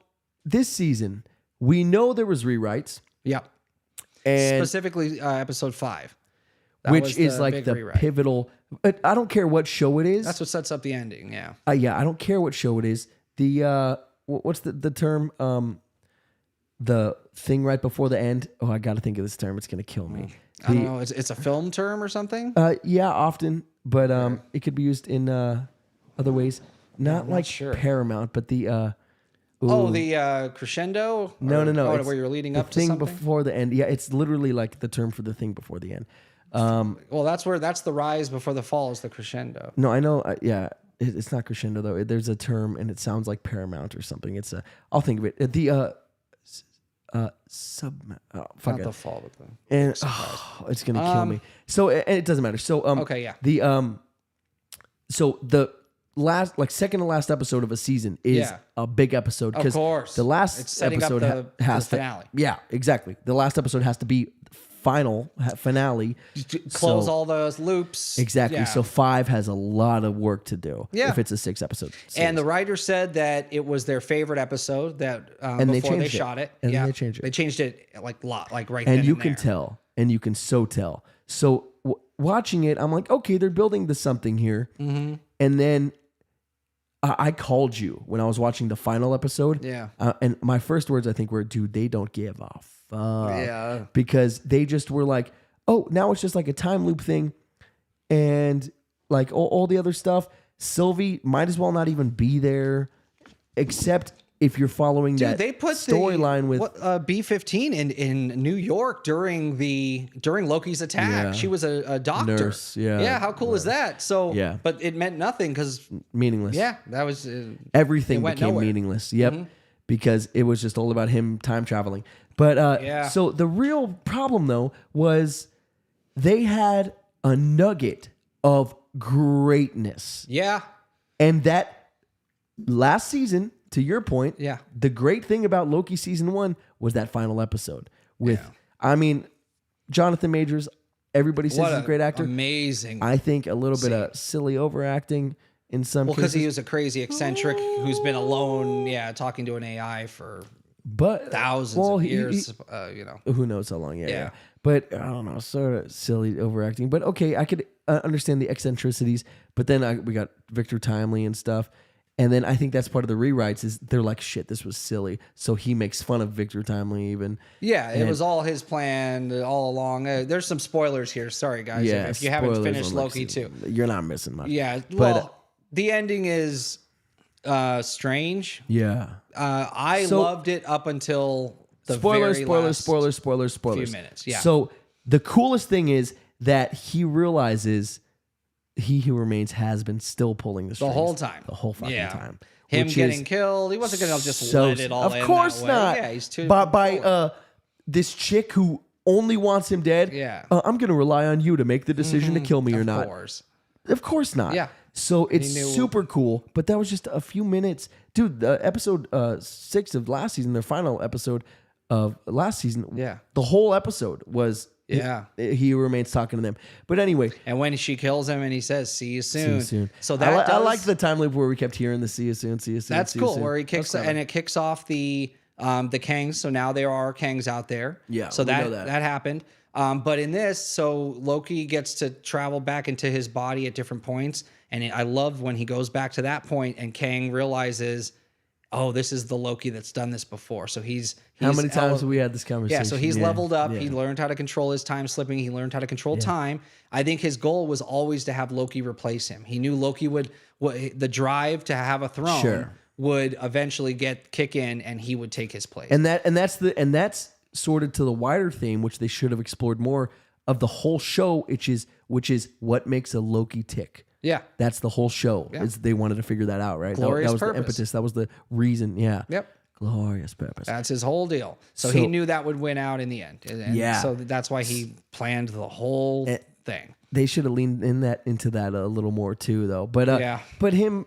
this season, we know there was rewrites. Yeah. And specifically episode 5. Which is like the rewrite. Pivotal. I don't care what show it is. That's what sets up the ending, yeah. I don't care what show it is. The what's the term? The thing right before the end. Oh, I got to think of this term. It's gonna kill me. I don't know. It's a film term or something. Yeah, often, but it could be used in other ways. Not like Paramount, but the. The crescendo. No. Where you're leading up to something something before the end. Yeah, it's literally like the term for the thing before the end. Well, that's the rise before the fall is the crescendo. No, I know. It's not crescendo though. There's a term and it sounds like Paramount or something. It's I'll think of it. The not the fall, but and it's gonna kill me. So it doesn't matter. So okay, yeah. So the second to last episode of a season is a big episode because the last episode has the finale. Yeah, exactly. The last episode has to be finale. Close all those loops. Exactly. Yeah. So 5 has a lot of work to do. Yeah. If it's a 6 episode series. And the writer said that it was their favorite episode that before they shot it. And they changed it. They changed it like a lot, like right. And you can tell, and you can so tell. So watching it, I'm like, okay, they're building to something here. Mm-hmm. And then I called you when I was watching the final episode. Yeah. And my first words I think were, dude, they don't give a fuck. Yeah. Because they just were like, oh, now it's just like a time loop thing. And like all the other stuff, Sylvie might as well not even be there, except if you're following that storyline with B-15 in New York during Loki's attack. Yeah. She was a doctor. Nurse, yeah. Yeah, how cool is that? So, yeah. But it meant nothing because meaningless. Yeah, that was everything became meaningless. Yep, because it was just all about him time traveling. But so the real problem though was they had a nugget of greatness. Yeah, and that last season. To your point, the great thing about Loki season 1 was that final episode with, Jonathan Majors, everybody says he's a great actor. Amazing. I think a little bit of silly overacting in some cases. Because he was a crazy eccentric who's been alone, talking to an AI for thousands of years. Who knows how long? Yeah. But I don't know, sort of silly overacting. But okay, I could understand the eccentricities. But then we got Victor Timely and stuff. And then I think that's part of the rewrites is they're like, shit, this was silly. So he makes fun of Victor Timely even. Yeah, it was all his plan all along. There's some spoilers here. Sorry, guys. Yeah, if you haven't finished Loki 2. You're not missing much. Yeah, well, the ending is strange. Yeah. I loved it up until the spoilers. few minutes. Yeah. So the coolest thing is that he realizes He Who Remains has been still pulling the strings. The whole time. The whole fucking time. Him getting killed. He wasn't going to just let it all in. Of course not. Yeah, he's too... By this chick who only wants him dead. Yeah. I'm going to rely on you to make the decision to kill me or not. Of course not. Yeah. So it's super cool. But that was just a few minutes. Dude, episode 6 of last season, their final episode of last season. Yeah. The whole episode was... He Remains talking to them. But anyway. And when she kills him and he says, see you soon. So that I like the time loop where we kept hearing the see you soon, see you soon. That's cool. Where he kicks and it kicks off the Kangs. So now there are Kangs out there. Yeah. So that happened. But in this, so Loki gets to travel back into his body at different points. And I love when he goes back to that point and Kang realizes, oh, this is the Loki that's done this before. So he's how many times have we had this conversation? Yeah, so he's leveled up. Yeah. He learned how to control his time slipping. He learned how to control time. I think his goal was always to have Loki replace him. He knew Loki would the drive to have a throne would eventually kick in, and he would take his place. And that's sorted to the wider theme, which they should have explored more of the whole show, which is what makes a Loki tick. Yeah. That's the whole show. Yeah. They wanted to figure that out, right? Glorious that was purpose. The impetus. That was the reason. Yeah. Yep. Glorious purpose. That's his whole deal. So he knew that would win out in the end. And so that's why he planned the whole thing. They should have leaned into that a little more too, though. But him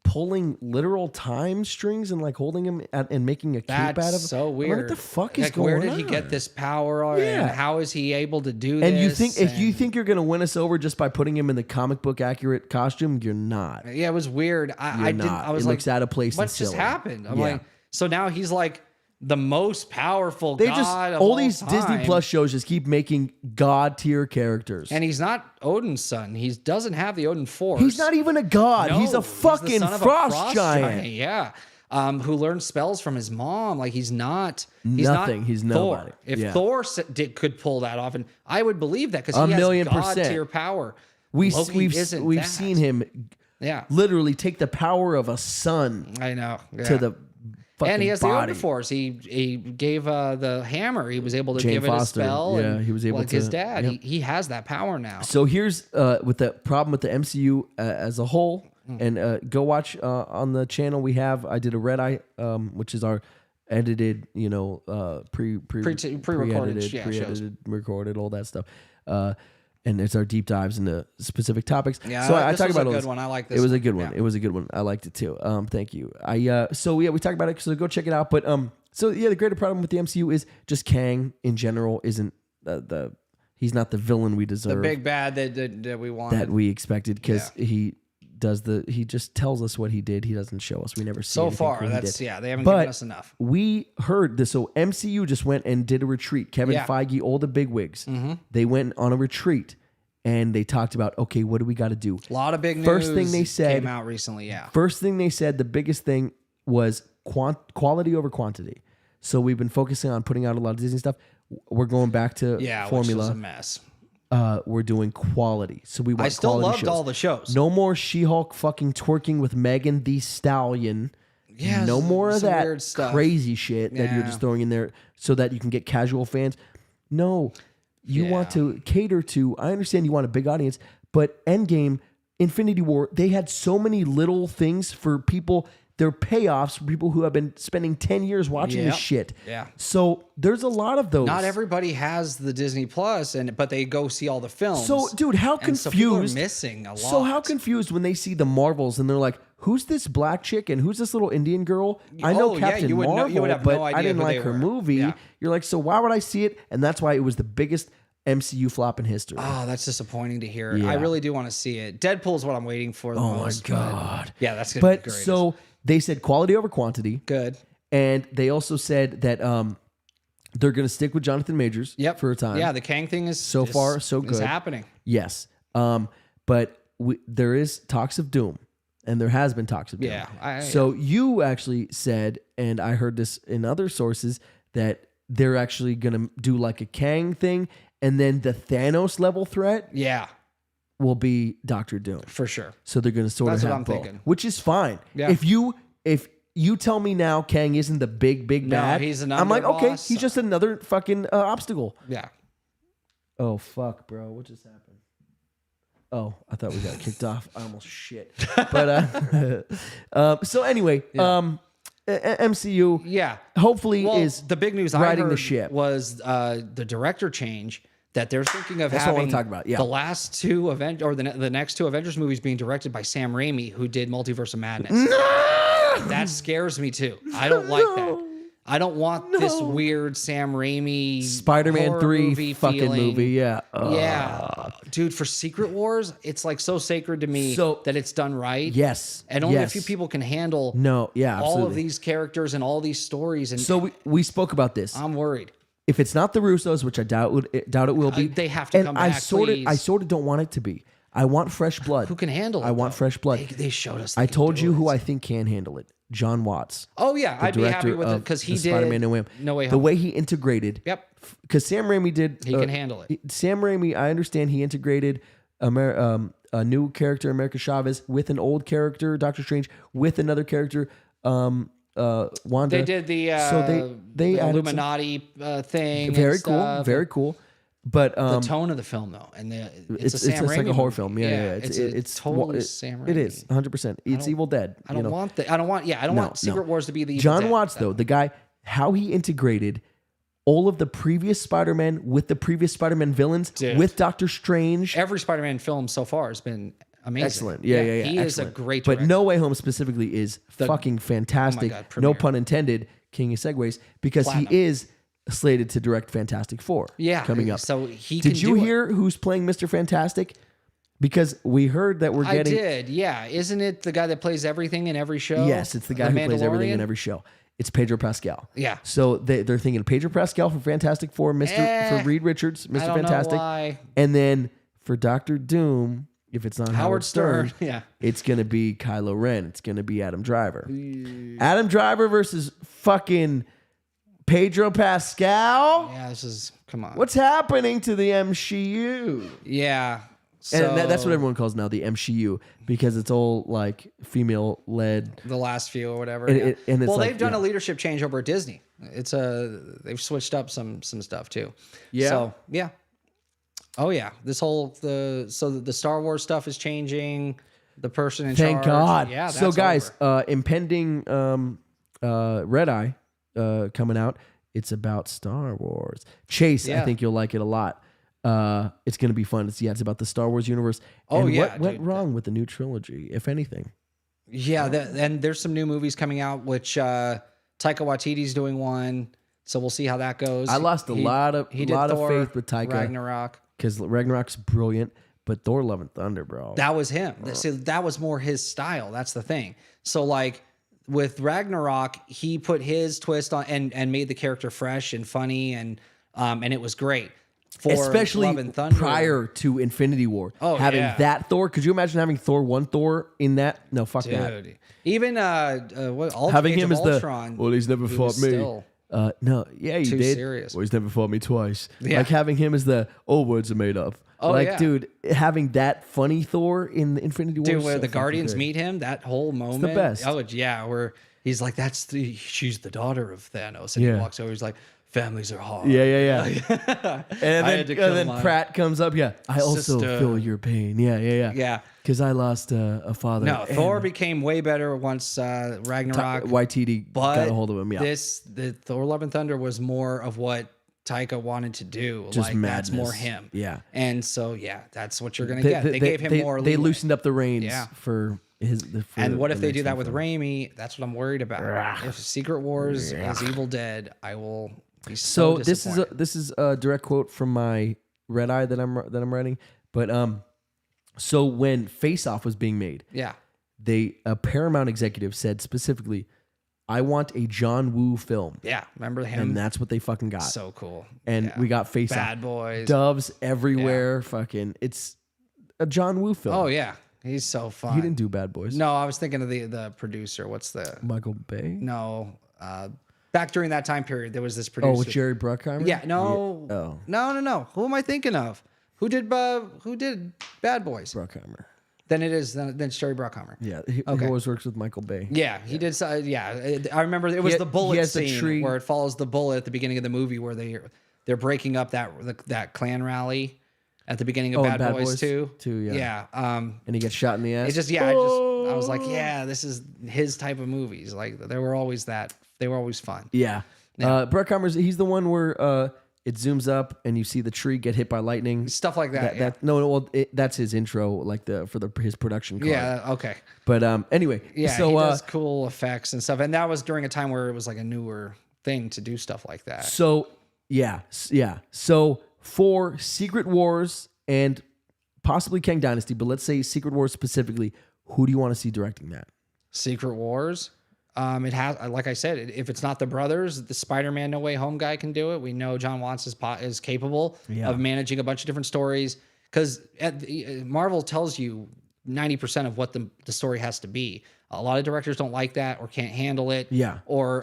pulling literal time strings and like holding him and making a cape out of him. That's so weird. What the fuck is going on? Where did he get this power? And how is he able to do and this? If you think you're going to win us over just by putting him in the comic book accurate costume, you're not. Yeah, it was weird. I was looks out of place. What just happened? I'm like, so now he's like the most powerful god of all these time. Disney Plus shows just keep making god tier characters. And he's not Odin's son. He doesn't have the Odin Force. He's not even a god. No, he's a fucking frost giant. Yeah. Who learned spells from his mom. Like he's not nothing. He's Thor. nobody. If Thor could pull that off, and I would believe that because he has god tier power. We've seen him literally take the power of a sun. I know. To the and he has body. the Odin Force. He gave the hammer. He was able to Jane give Foster. it a spell. Yeah, he was able like to. His dad. Yep. He has that power now. So here's with the problem with the MCU as a whole. And go watch on the channel we have. I did a Red Eye, which is our edited, pre-recorded, recorded, all that stuff. And it's our deep dives into specific topics. Yeah, so I talk about a good one. I like this. It was a good one. Yeah. It was a good one. I liked it too. Thank you. We talked about it. So go check it out. But the greater problem with the MCU is just Kang in general isn't he's not the villain we deserve. The big bad that we wanted. That we expected because he just tells us what he did. He doesn't show us. We never see so far. Cool They haven't given us enough. We heard this. So MCU just went and did a retreat. Kevin Feige, all the bigwigs, they went on a retreat and they talked about, okay, what do we got to do? A lot of big news. First thing they said came out recently. Yeah. First thing they said, the biggest thing was quality over quantity. So we've been focusing on putting out a lot of Disney stuff. We're going back to formula. Which is a mess. We're doing quality. So we want I still quality loved shows. all the shows. No more She-Hulk fucking twerking with Megan Thee Stallion. Yeah, no more of that weird stuff. Crazy shit that you're just throwing in there so that you can get casual fans. No, you want to cater to, I understand you want a big audience, but Endgame, Infinity War, they had so many little things for people. They're payoffs for people who have been spending 10 years watching this shit. Yeah. So there's a lot of those. Not everybody has the Disney Plus, but they go see all the films. So, dude, how confused? So people are missing a lot. So how confused when they see the Marvels and they're like, "Who's this black chick and who's this little Indian girl?" I know Captain Marvel, but I didn't like her movie. Yeah. You're like, so why would I see it? And that's why it was the biggest MCU flop in history. Oh, that's disappointing to hear. I really do want to see it. Deadpool is what I'm waiting for the most. Oh my God. Yeah, that's going to be great. So they said quality over quantity. Good. And they also said that they're going to stick with Jonathan Majors for a time. Yeah, the Kang thing is so far so good. It's happening. Yes. But there is talks of doom. And there has been talks of doom. Yeah. So you actually said, and I heard this in other sources, that they're actually going to do like a Kang thing. And then the Thanos level threat will be Doctor Doom. For sure. So they're going to sort of have both. Thinking. Which is fine. Yeah. If you tell me now Kang isn't the big bad, he's an I'm like, okay, underboss. he's just another fucking obstacle. Yeah. Oh, fuck, bro. What just happened? Oh, I thought we got kicked off. I almost shit. But so anyway, MCU, hopefully is the big news. riding I heard the ship was the director change that they're thinking of That's having. what I want to talk about. Yeah, the last two the next two Avengers movies being directed by Sam Raimi, who did Multiverse of Madness. No! That scares me too. I don't like that. I don't want this weird Sam Raimi Spider-Man 3 movie fucking feeling. movie. Yeah. Yeah. Dude, for Secret Wars, it's like so sacred to me that it's done right. Yes. And only a few people can handle all of these characters and all these stories. And so we spoke about this. I'm worried. If it's not the Russos, which I doubt it will be, they have to come back. I sort of don't want it to be. I want fresh blood. Who can handle it? I want fresh blood. They showed us. I told you who I think can handle it. John Watts. Oh yeah, I'd be happy with it because he did Spider-Man No Way Home. The way he integrated. Yep. Because Sam Raimi did. He can handle it. Sam Raimi, I understand he integrated a new character, America Chavez, with an old character, Doctor Strange, with another character, Wanda. They did the they the Illuminati thing. Very cool. Very cool. But the tone of the film, though, and it's a Sam Raimi like a horror movie. film. Yeah. It's totally Sam Raimi. It is 100%. It's Evil Dead. I don't want that. I don't want Secret Wars to be the Evil John Dead. Watts, though, the guy, how he integrated all of the previous Spider-Man with the previous Spider-Man villains with Doctor Strange. Every Spider-Man film so far has been amazing. Excellent. Yeah. He is a great director. But No Way Home specifically is fucking fantastic. Oh my God, no pun intended, king of segues, because Platinum. he is slated to direct Fantastic Four coming up. So he Did you hear who's playing Mr. Fantastic? Because we heard that we're getting... I did, yeah. Isn't it the guy that plays everything in every show? Yes, it's the guy who plays everything in every show. It's Pedro Pascal. Yeah. So they're thinking Pedro Pascal for Fantastic Four, for Reed Richards, Mr. Fantastic. Know why. And then for Doctor Doom, if it's not Howard Stern, it's going to be Kylo Ren. It's going to be Adam Driver. Adam Driver versus fucking Pedro Pascal? Yeah, this is... Come on. What's happening to the MCU? Yeah. So, and that's what everyone calls now the MCU because it's all like female led. The last few or whatever. And it's well, like, they've done a leadership change over at Disney. It's they've switched up some stuff too. Yeah. So yeah. Oh yeah. This whole the Star Wars stuff is changing. The person in charge. Thank God. Yeah. So guys, impending Red Eye coming out. It's about Star Wars. Chase, I think you'll like it a lot. It's going to be fun. It's about the Star Wars universe. And what went wrong with the new trilogy, if anything? Yeah, and there's some new movies coming out, which Taika Waititi's doing one, so we'll see how that goes. I lost a lot of faith with Taika. Ragnarok. Because Ragnarok's brilliant, but Thor: Love and Thunder, bro. That was him. So that was more his style. That's the thing. So like with Ragnarok, he put his twist on and made the character fresh and funny and it was great. Especially Love and Thunder. Prior to Infinity War. Oh, having that Thor. Could you imagine having one Thor in that? No, fuck that. Even having him as Ultron, well, he's never fought me. No, yeah, he did. Serious. Well, he's never fought me twice. Yeah. Like having him as all words are made up. Dude, having that funny Thor in the Infinity War. Dude, where the Guardians meet him, that whole moment. It's the best. Oh, yeah, where he's like, she's the daughter of Thanos. And he walks over, he's like, families are hard. Yeah. and then Pratt comes up. Yeah, I also feel your pain. Yeah. Because I lost a father. No, Thor became way better once Ragnarok. YTD got a hold of him. Yeah. The Thor: Love and Thunder was more of what Taika wanted to do. Just like madness. That's more him. Yeah. And so that's what you're gonna get. They gave him more. They loosened up the reins for his. And what if they do that with Raimi? That's what I'm worried about. If Secret Wars is Evil Dead, I will. So this is a direct quote from my red eye that I'm writing. But so when Face Off was being made, a Paramount executive said specifically, I want a John Woo film. Yeah, remember him? And that's what they fucking got. So cool. And we got Face Off. Bad Boys. Doves everywhere. Fucking, it's a John Woo film. Oh, yeah. He's so fun. He didn't do Bad Boys. No, I was thinking of the producer. What's the... Michael Bay? No. Back during that time period, there was this producer. Oh, with Jerry Bruckheimer? Yeah, no. Yeah. Oh. No. Who am I thinking of? Who did Bad Boys? Bruckheimer. Then it's Jerry Bruckheimer. Yeah, he always works with Michael Bay. Yeah, he did. I remember it was the bullet scene where it follows the bullet at the beginning of the movie where they're breaking up that Klan rally at the beginning of Bad Boys 2. Yeah. And he gets shot in the ass. I was like, yeah, this is his type of movies. Like they were always fun. Yeah. Bruckheimer's he's the one where it zooms up and you see the tree get hit by lightning. Stuff like that. That's his intro, like his production card. Yeah, okay. But anyway, yeah, so he does cool effects and stuff, and that was during a time where it was like a newer thing to do stuff like that. So yeah. So for Secret Wars and possibly Kang Dynasty, but let's say Secret Wars specifically, who do you want to see directing that? Secret Wars. It has, like I said, if it's not the brothers, the Spider-Man No Way Home guy can do it. We know John Watts is capable of managing a bunch of different stories because Marvel tells you 90% of what the story has to be. A lot of directors don't like that or can't handle it. Yeah. Or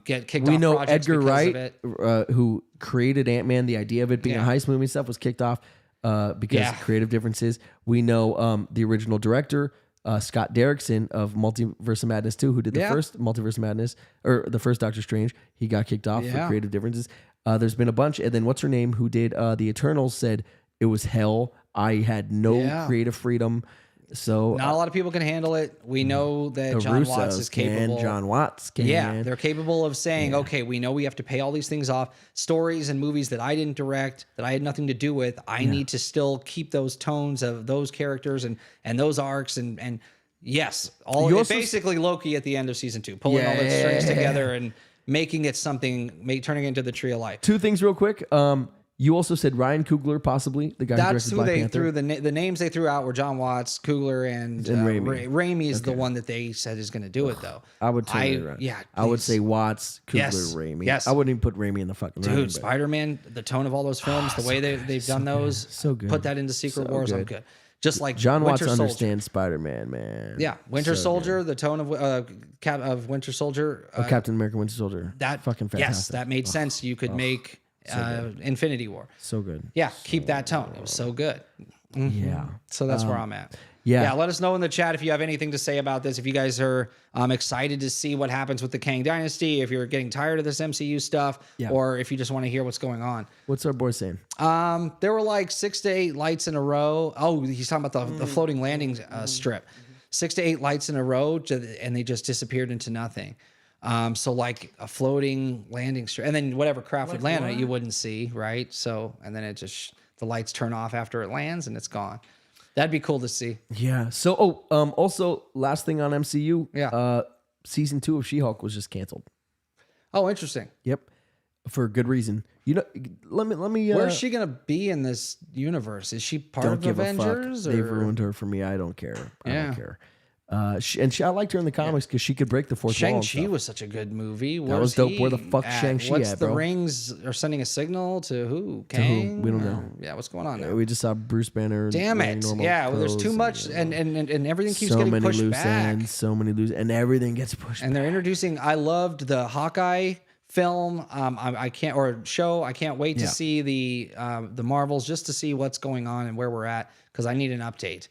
get kicked off. We know projects Edgar because Wright, of it. who created Ant-Man, the idea of it being a heist movie and stuff was kicked off because of creative differences. We know the original director, Scott Derrickson of Multiverse of Madness 2, who did the first Multiverse of Madness, or the first Doctor Strange, he got kicked off for creative differences. There's been a bunch. And then what's her name, who did The Eternals, said it was hell. I had no creative freedom. So not a lot of people can handle it. We know that John Watts is capable. John Watts can. Yeah, they're capable of saying, okay, we know we have to pay all these things off. Stories and movies that I didn't direct, that I had nothing to do with, I need to still keep those tones of those characters and those arcs and yes, basically Loki at the end of season 2, pulling all the strings together and making it something, turning it into the Tree of Life. Two things real quick. You also said Ryan Coogler, possibly the guy who directed Black Panther. Threw the names they threw out were John Watts, Coogler, and Raimi. Raimi is the one that they said is going to do it though. I would I would say Watts, Coogler, Raimi. Yes, I wouldn't even put Raimi in the fucking dude. Spider-Man, the tone of all those films, the way they've done those, so good. Put that into Secret Wars. I'm good. Just like John Winter Watts Soldier. Understands Spider-Man, man. Yeah, Winter Soldier, the tone of Winter Soldier, Captain America, Winter Soldier. That fucking fantastic. Yes, that made sense. You could make. Infinity War. So good. Yeah, keep that tone. It was so good. Mm-hmm. Yeah. So that's where I'm at. Yeah. Let us know in the chat if you have anything to say about this. If you guys are excited to see what happens with the Kang Dynasty, if you're getting tired of this MCU stuff, or if you just want to hear what's going on. What's our boy saying? There were like 6 to 8 lights in a row. Oh, he's talking about the floating landing strip. 6 to 8 lights in a row, and they just disappeared into nothing. So like a floating landing strip, and then whatever craft would land on it, you wouldn't see, right? So, and then it just, the lights turn off after it lands and it's gone. That'd be cool to see. Yeah. So, also last thing on MCU, season 2 of She-Hulk was just canceled. Oh, interesting. Yep. For good reason. You know, let me. Where's she gonna be in this universe? Is she part of Avengers? They've ruined her for me. I don't care. I don't care. I liked her in the comics because she could break the fourth wall. Shang-Chi was such a good movie. That was dope. Where the fuck Shang-Chi at, bro? What's the rings are sending a signal to who? Kang? To who? We don't know. Yeah, what's going on there? We just saw Bruce Banner. Damn it. Yeah, well, there's too much and everything keeps getting pushed back. So many loose and everything gets pushed and they're introducing, I loved the Hawkeye film. I can't wait to see the Marvels just to see what's going on and where we're at because I need an update.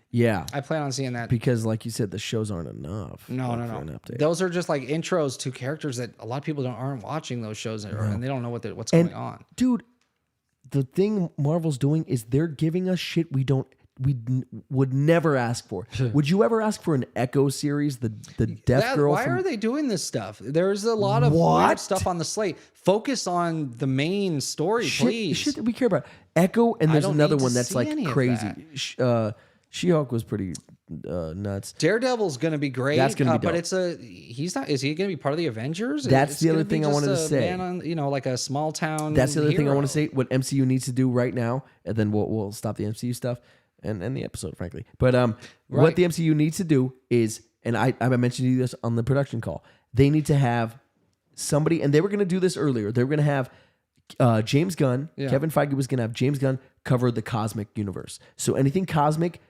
Yeah. I plan on seeing that. Because like you said, the shows aren't enough. No. Those are just like intros to characters that a lot of people aren't watching those shows and they don't know what's going on. Dude, the thing Marvel's doing is they're giving us shit we would never ask for. Would you ever ask for an Echo series, the Death Girl? Why are they doing this stuff? There's a lot of weird stuff on the slate. Focus on the main story, please. Shit that we care about. Echo, and there's another one that's like crazy. She-Hulk was pretty nuts. Daredevil's going to be great. That's going to be dope. But he's not. Is he going to be part of the Avengers? That's the other thing I wanted to say. Man on, like a small town. That's the other thing I want to say. What MCU needs to do right now, and then we'll stop the MCU stuff and the episode, frankly. But what the MCU needs to do is, and I mentioned to you this on the production call, they need to have somebody, and they were going to do this earlier. They were going to have James Gunn. Yeah. Kevin Feige was going to have James Gunn cover the cosmic universe. So anything cosmic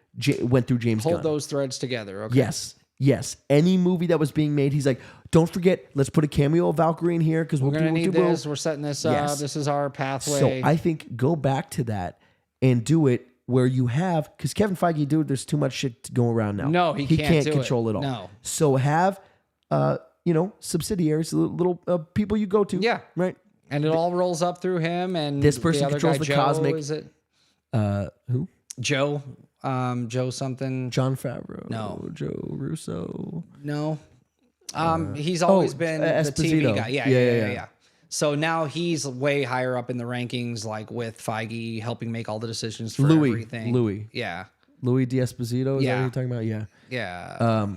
went through James Gunn. Hold those threads together. Okay. Yes. Any movie that was being made, he's like, don't forget, let's put a cameo of Valkyrie in here because we're going to need this. We're setting this up. This is our pathway. So I think go back to that and do it where you have, because Kevin Feige, dude, there's too much shit to go around now. No, he can't control it all. No. So have, subsidiaries, little people you go to. Yeah. Right. And it all rolls up through him. And this person controls the Joe, cosmic. Is it who? Joe. Joe something. John Favreau. No. Joe Russo. No. He's always been the TV guy. Yeah. So now he's way higher up in the rankings, like with Feige helping make all the decisions for everything. Louis. Yeah. Louis D'Esposito. Is that what you're talking about? Yeah. Yeah.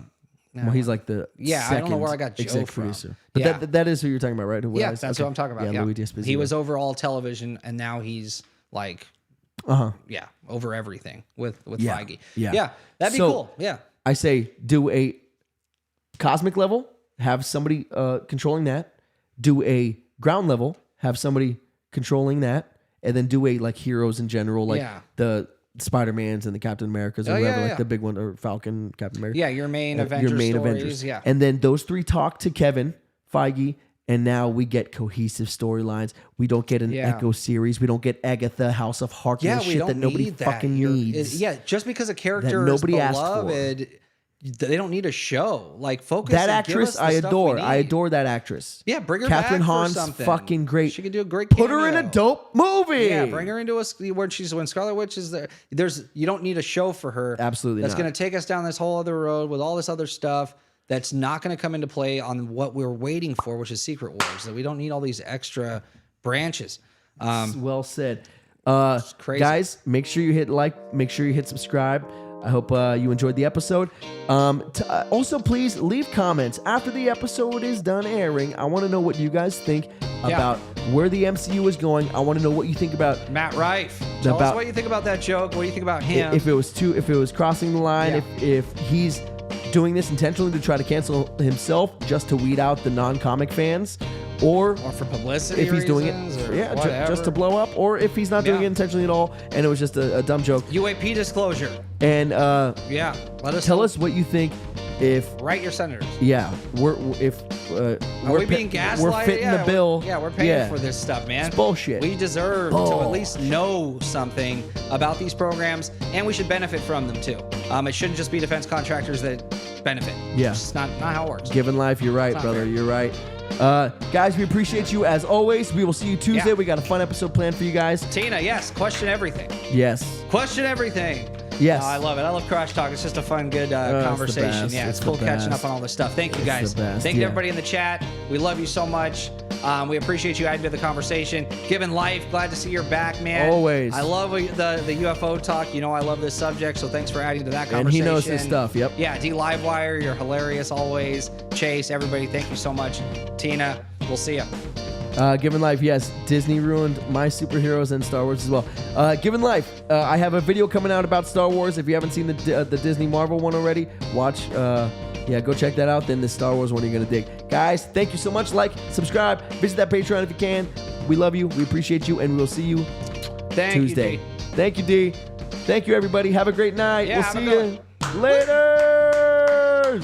Well, he's like the I don't know where I got Joe from. Producer. But that is who you're talking about, right? That's what I'm talking about. Yeah, Louis D'Esposito. He was over all television, and now he's like, over everything with Feige. Yeah, that'd be cool. Yeah, I say do a cosmic level, have somebody controlling that. Do a ground level, have somebody controlling that, and then do a like heroes in general, like the Spider-Mans and the Captain Americas or whatever, like the big one, or Falcon, Captain America. Yeah, your main Avengers. Yeah. And then those three talk to Kevin Feige, and now we get cohesive storylines. We don't get an Echo series. We don't get Agatha, House of Harkness shit that nobody fucking needs. Just because a character is beloved, they don't need a show. Like, focus. That actress, I adore. I adore that actress. Yeah, bring her Catherine back Hahn's for something. Fucking great. She could do a great cameo. Put her in a dope movie. Yeah, bring her into when Scarlet Witch is there. You don't need a show for her. Absolutely That's not. going to take us down this whole other road with all this other stuff that's not going to come into play on what we're waiting for, which is Secret Wars. That we don't need all these extra branches. Well said. Crazy. Guys, make sure you hit like, make sure you hit subscribe. I hope you enjoyed the episode. Also, please leave comments after the episode is done airing. I want to know what you guys think about where the MCU is going. I want to know what you think about Matt Rife. Tell us what you think about that joke. What do you think about him? If it was crossing the line, if he's doing this intentionally to try to cancel himself just to weed out the non-comic fans. Or for publicity, if he's doing it, just to blow up, or if he's not doing it intentionally at all, and it was just a dumb joke. UAP disclosure. And let us tell us what you think. If write your senators. Yeah, we're being gaslighted? We're fitting the bill. We're paying for this stuff, man. It's bullshit. We deserve to at least know something about these programs, and we should benefit from them too. It shouldn't just be defense contractors that benefit. Yeah, it's not how it works. Given life, you're right, brother. Fair. You're right. Guys, we appreciate you as always. We will see you Tuesday. Yeah. We got a fun episode planned for you guys. Tina, yes. Question everything. Yes. Question everything. Yes. I love it. I love Crash Talk. It's just a fun, good conversation. Yeah, it's cool catching up on all this stuff. Thank you, guys. Thank you to everybody in the chat. We love you so much. We appreciate you adding to the conversation. Given life, glad to see you're back, man. Always. I love the UFO talk. You know I love this subject, so thanks for adding to that conversation. And he knows his stuff, yep. Yeah, D Livewire, you're hilarious always. Chase, everybody, thank you so much. Tina, we'll see you. Given Life, yes. Disney ruined my superheroes and Star Wars as well. Given Life, I have a video coming out about Star Wars. If you haven't seen the Disney Marvel one already, watch. Go check that out. Then the Star Wars one you're going to dig. Guys, thank you so much. Like, subscribe, visit that Patreon if you can. We love you. We appreciate you. And we'll see you Tuesday. Thank you, D. Thank you, everybody. Have a great night. We'll see you later.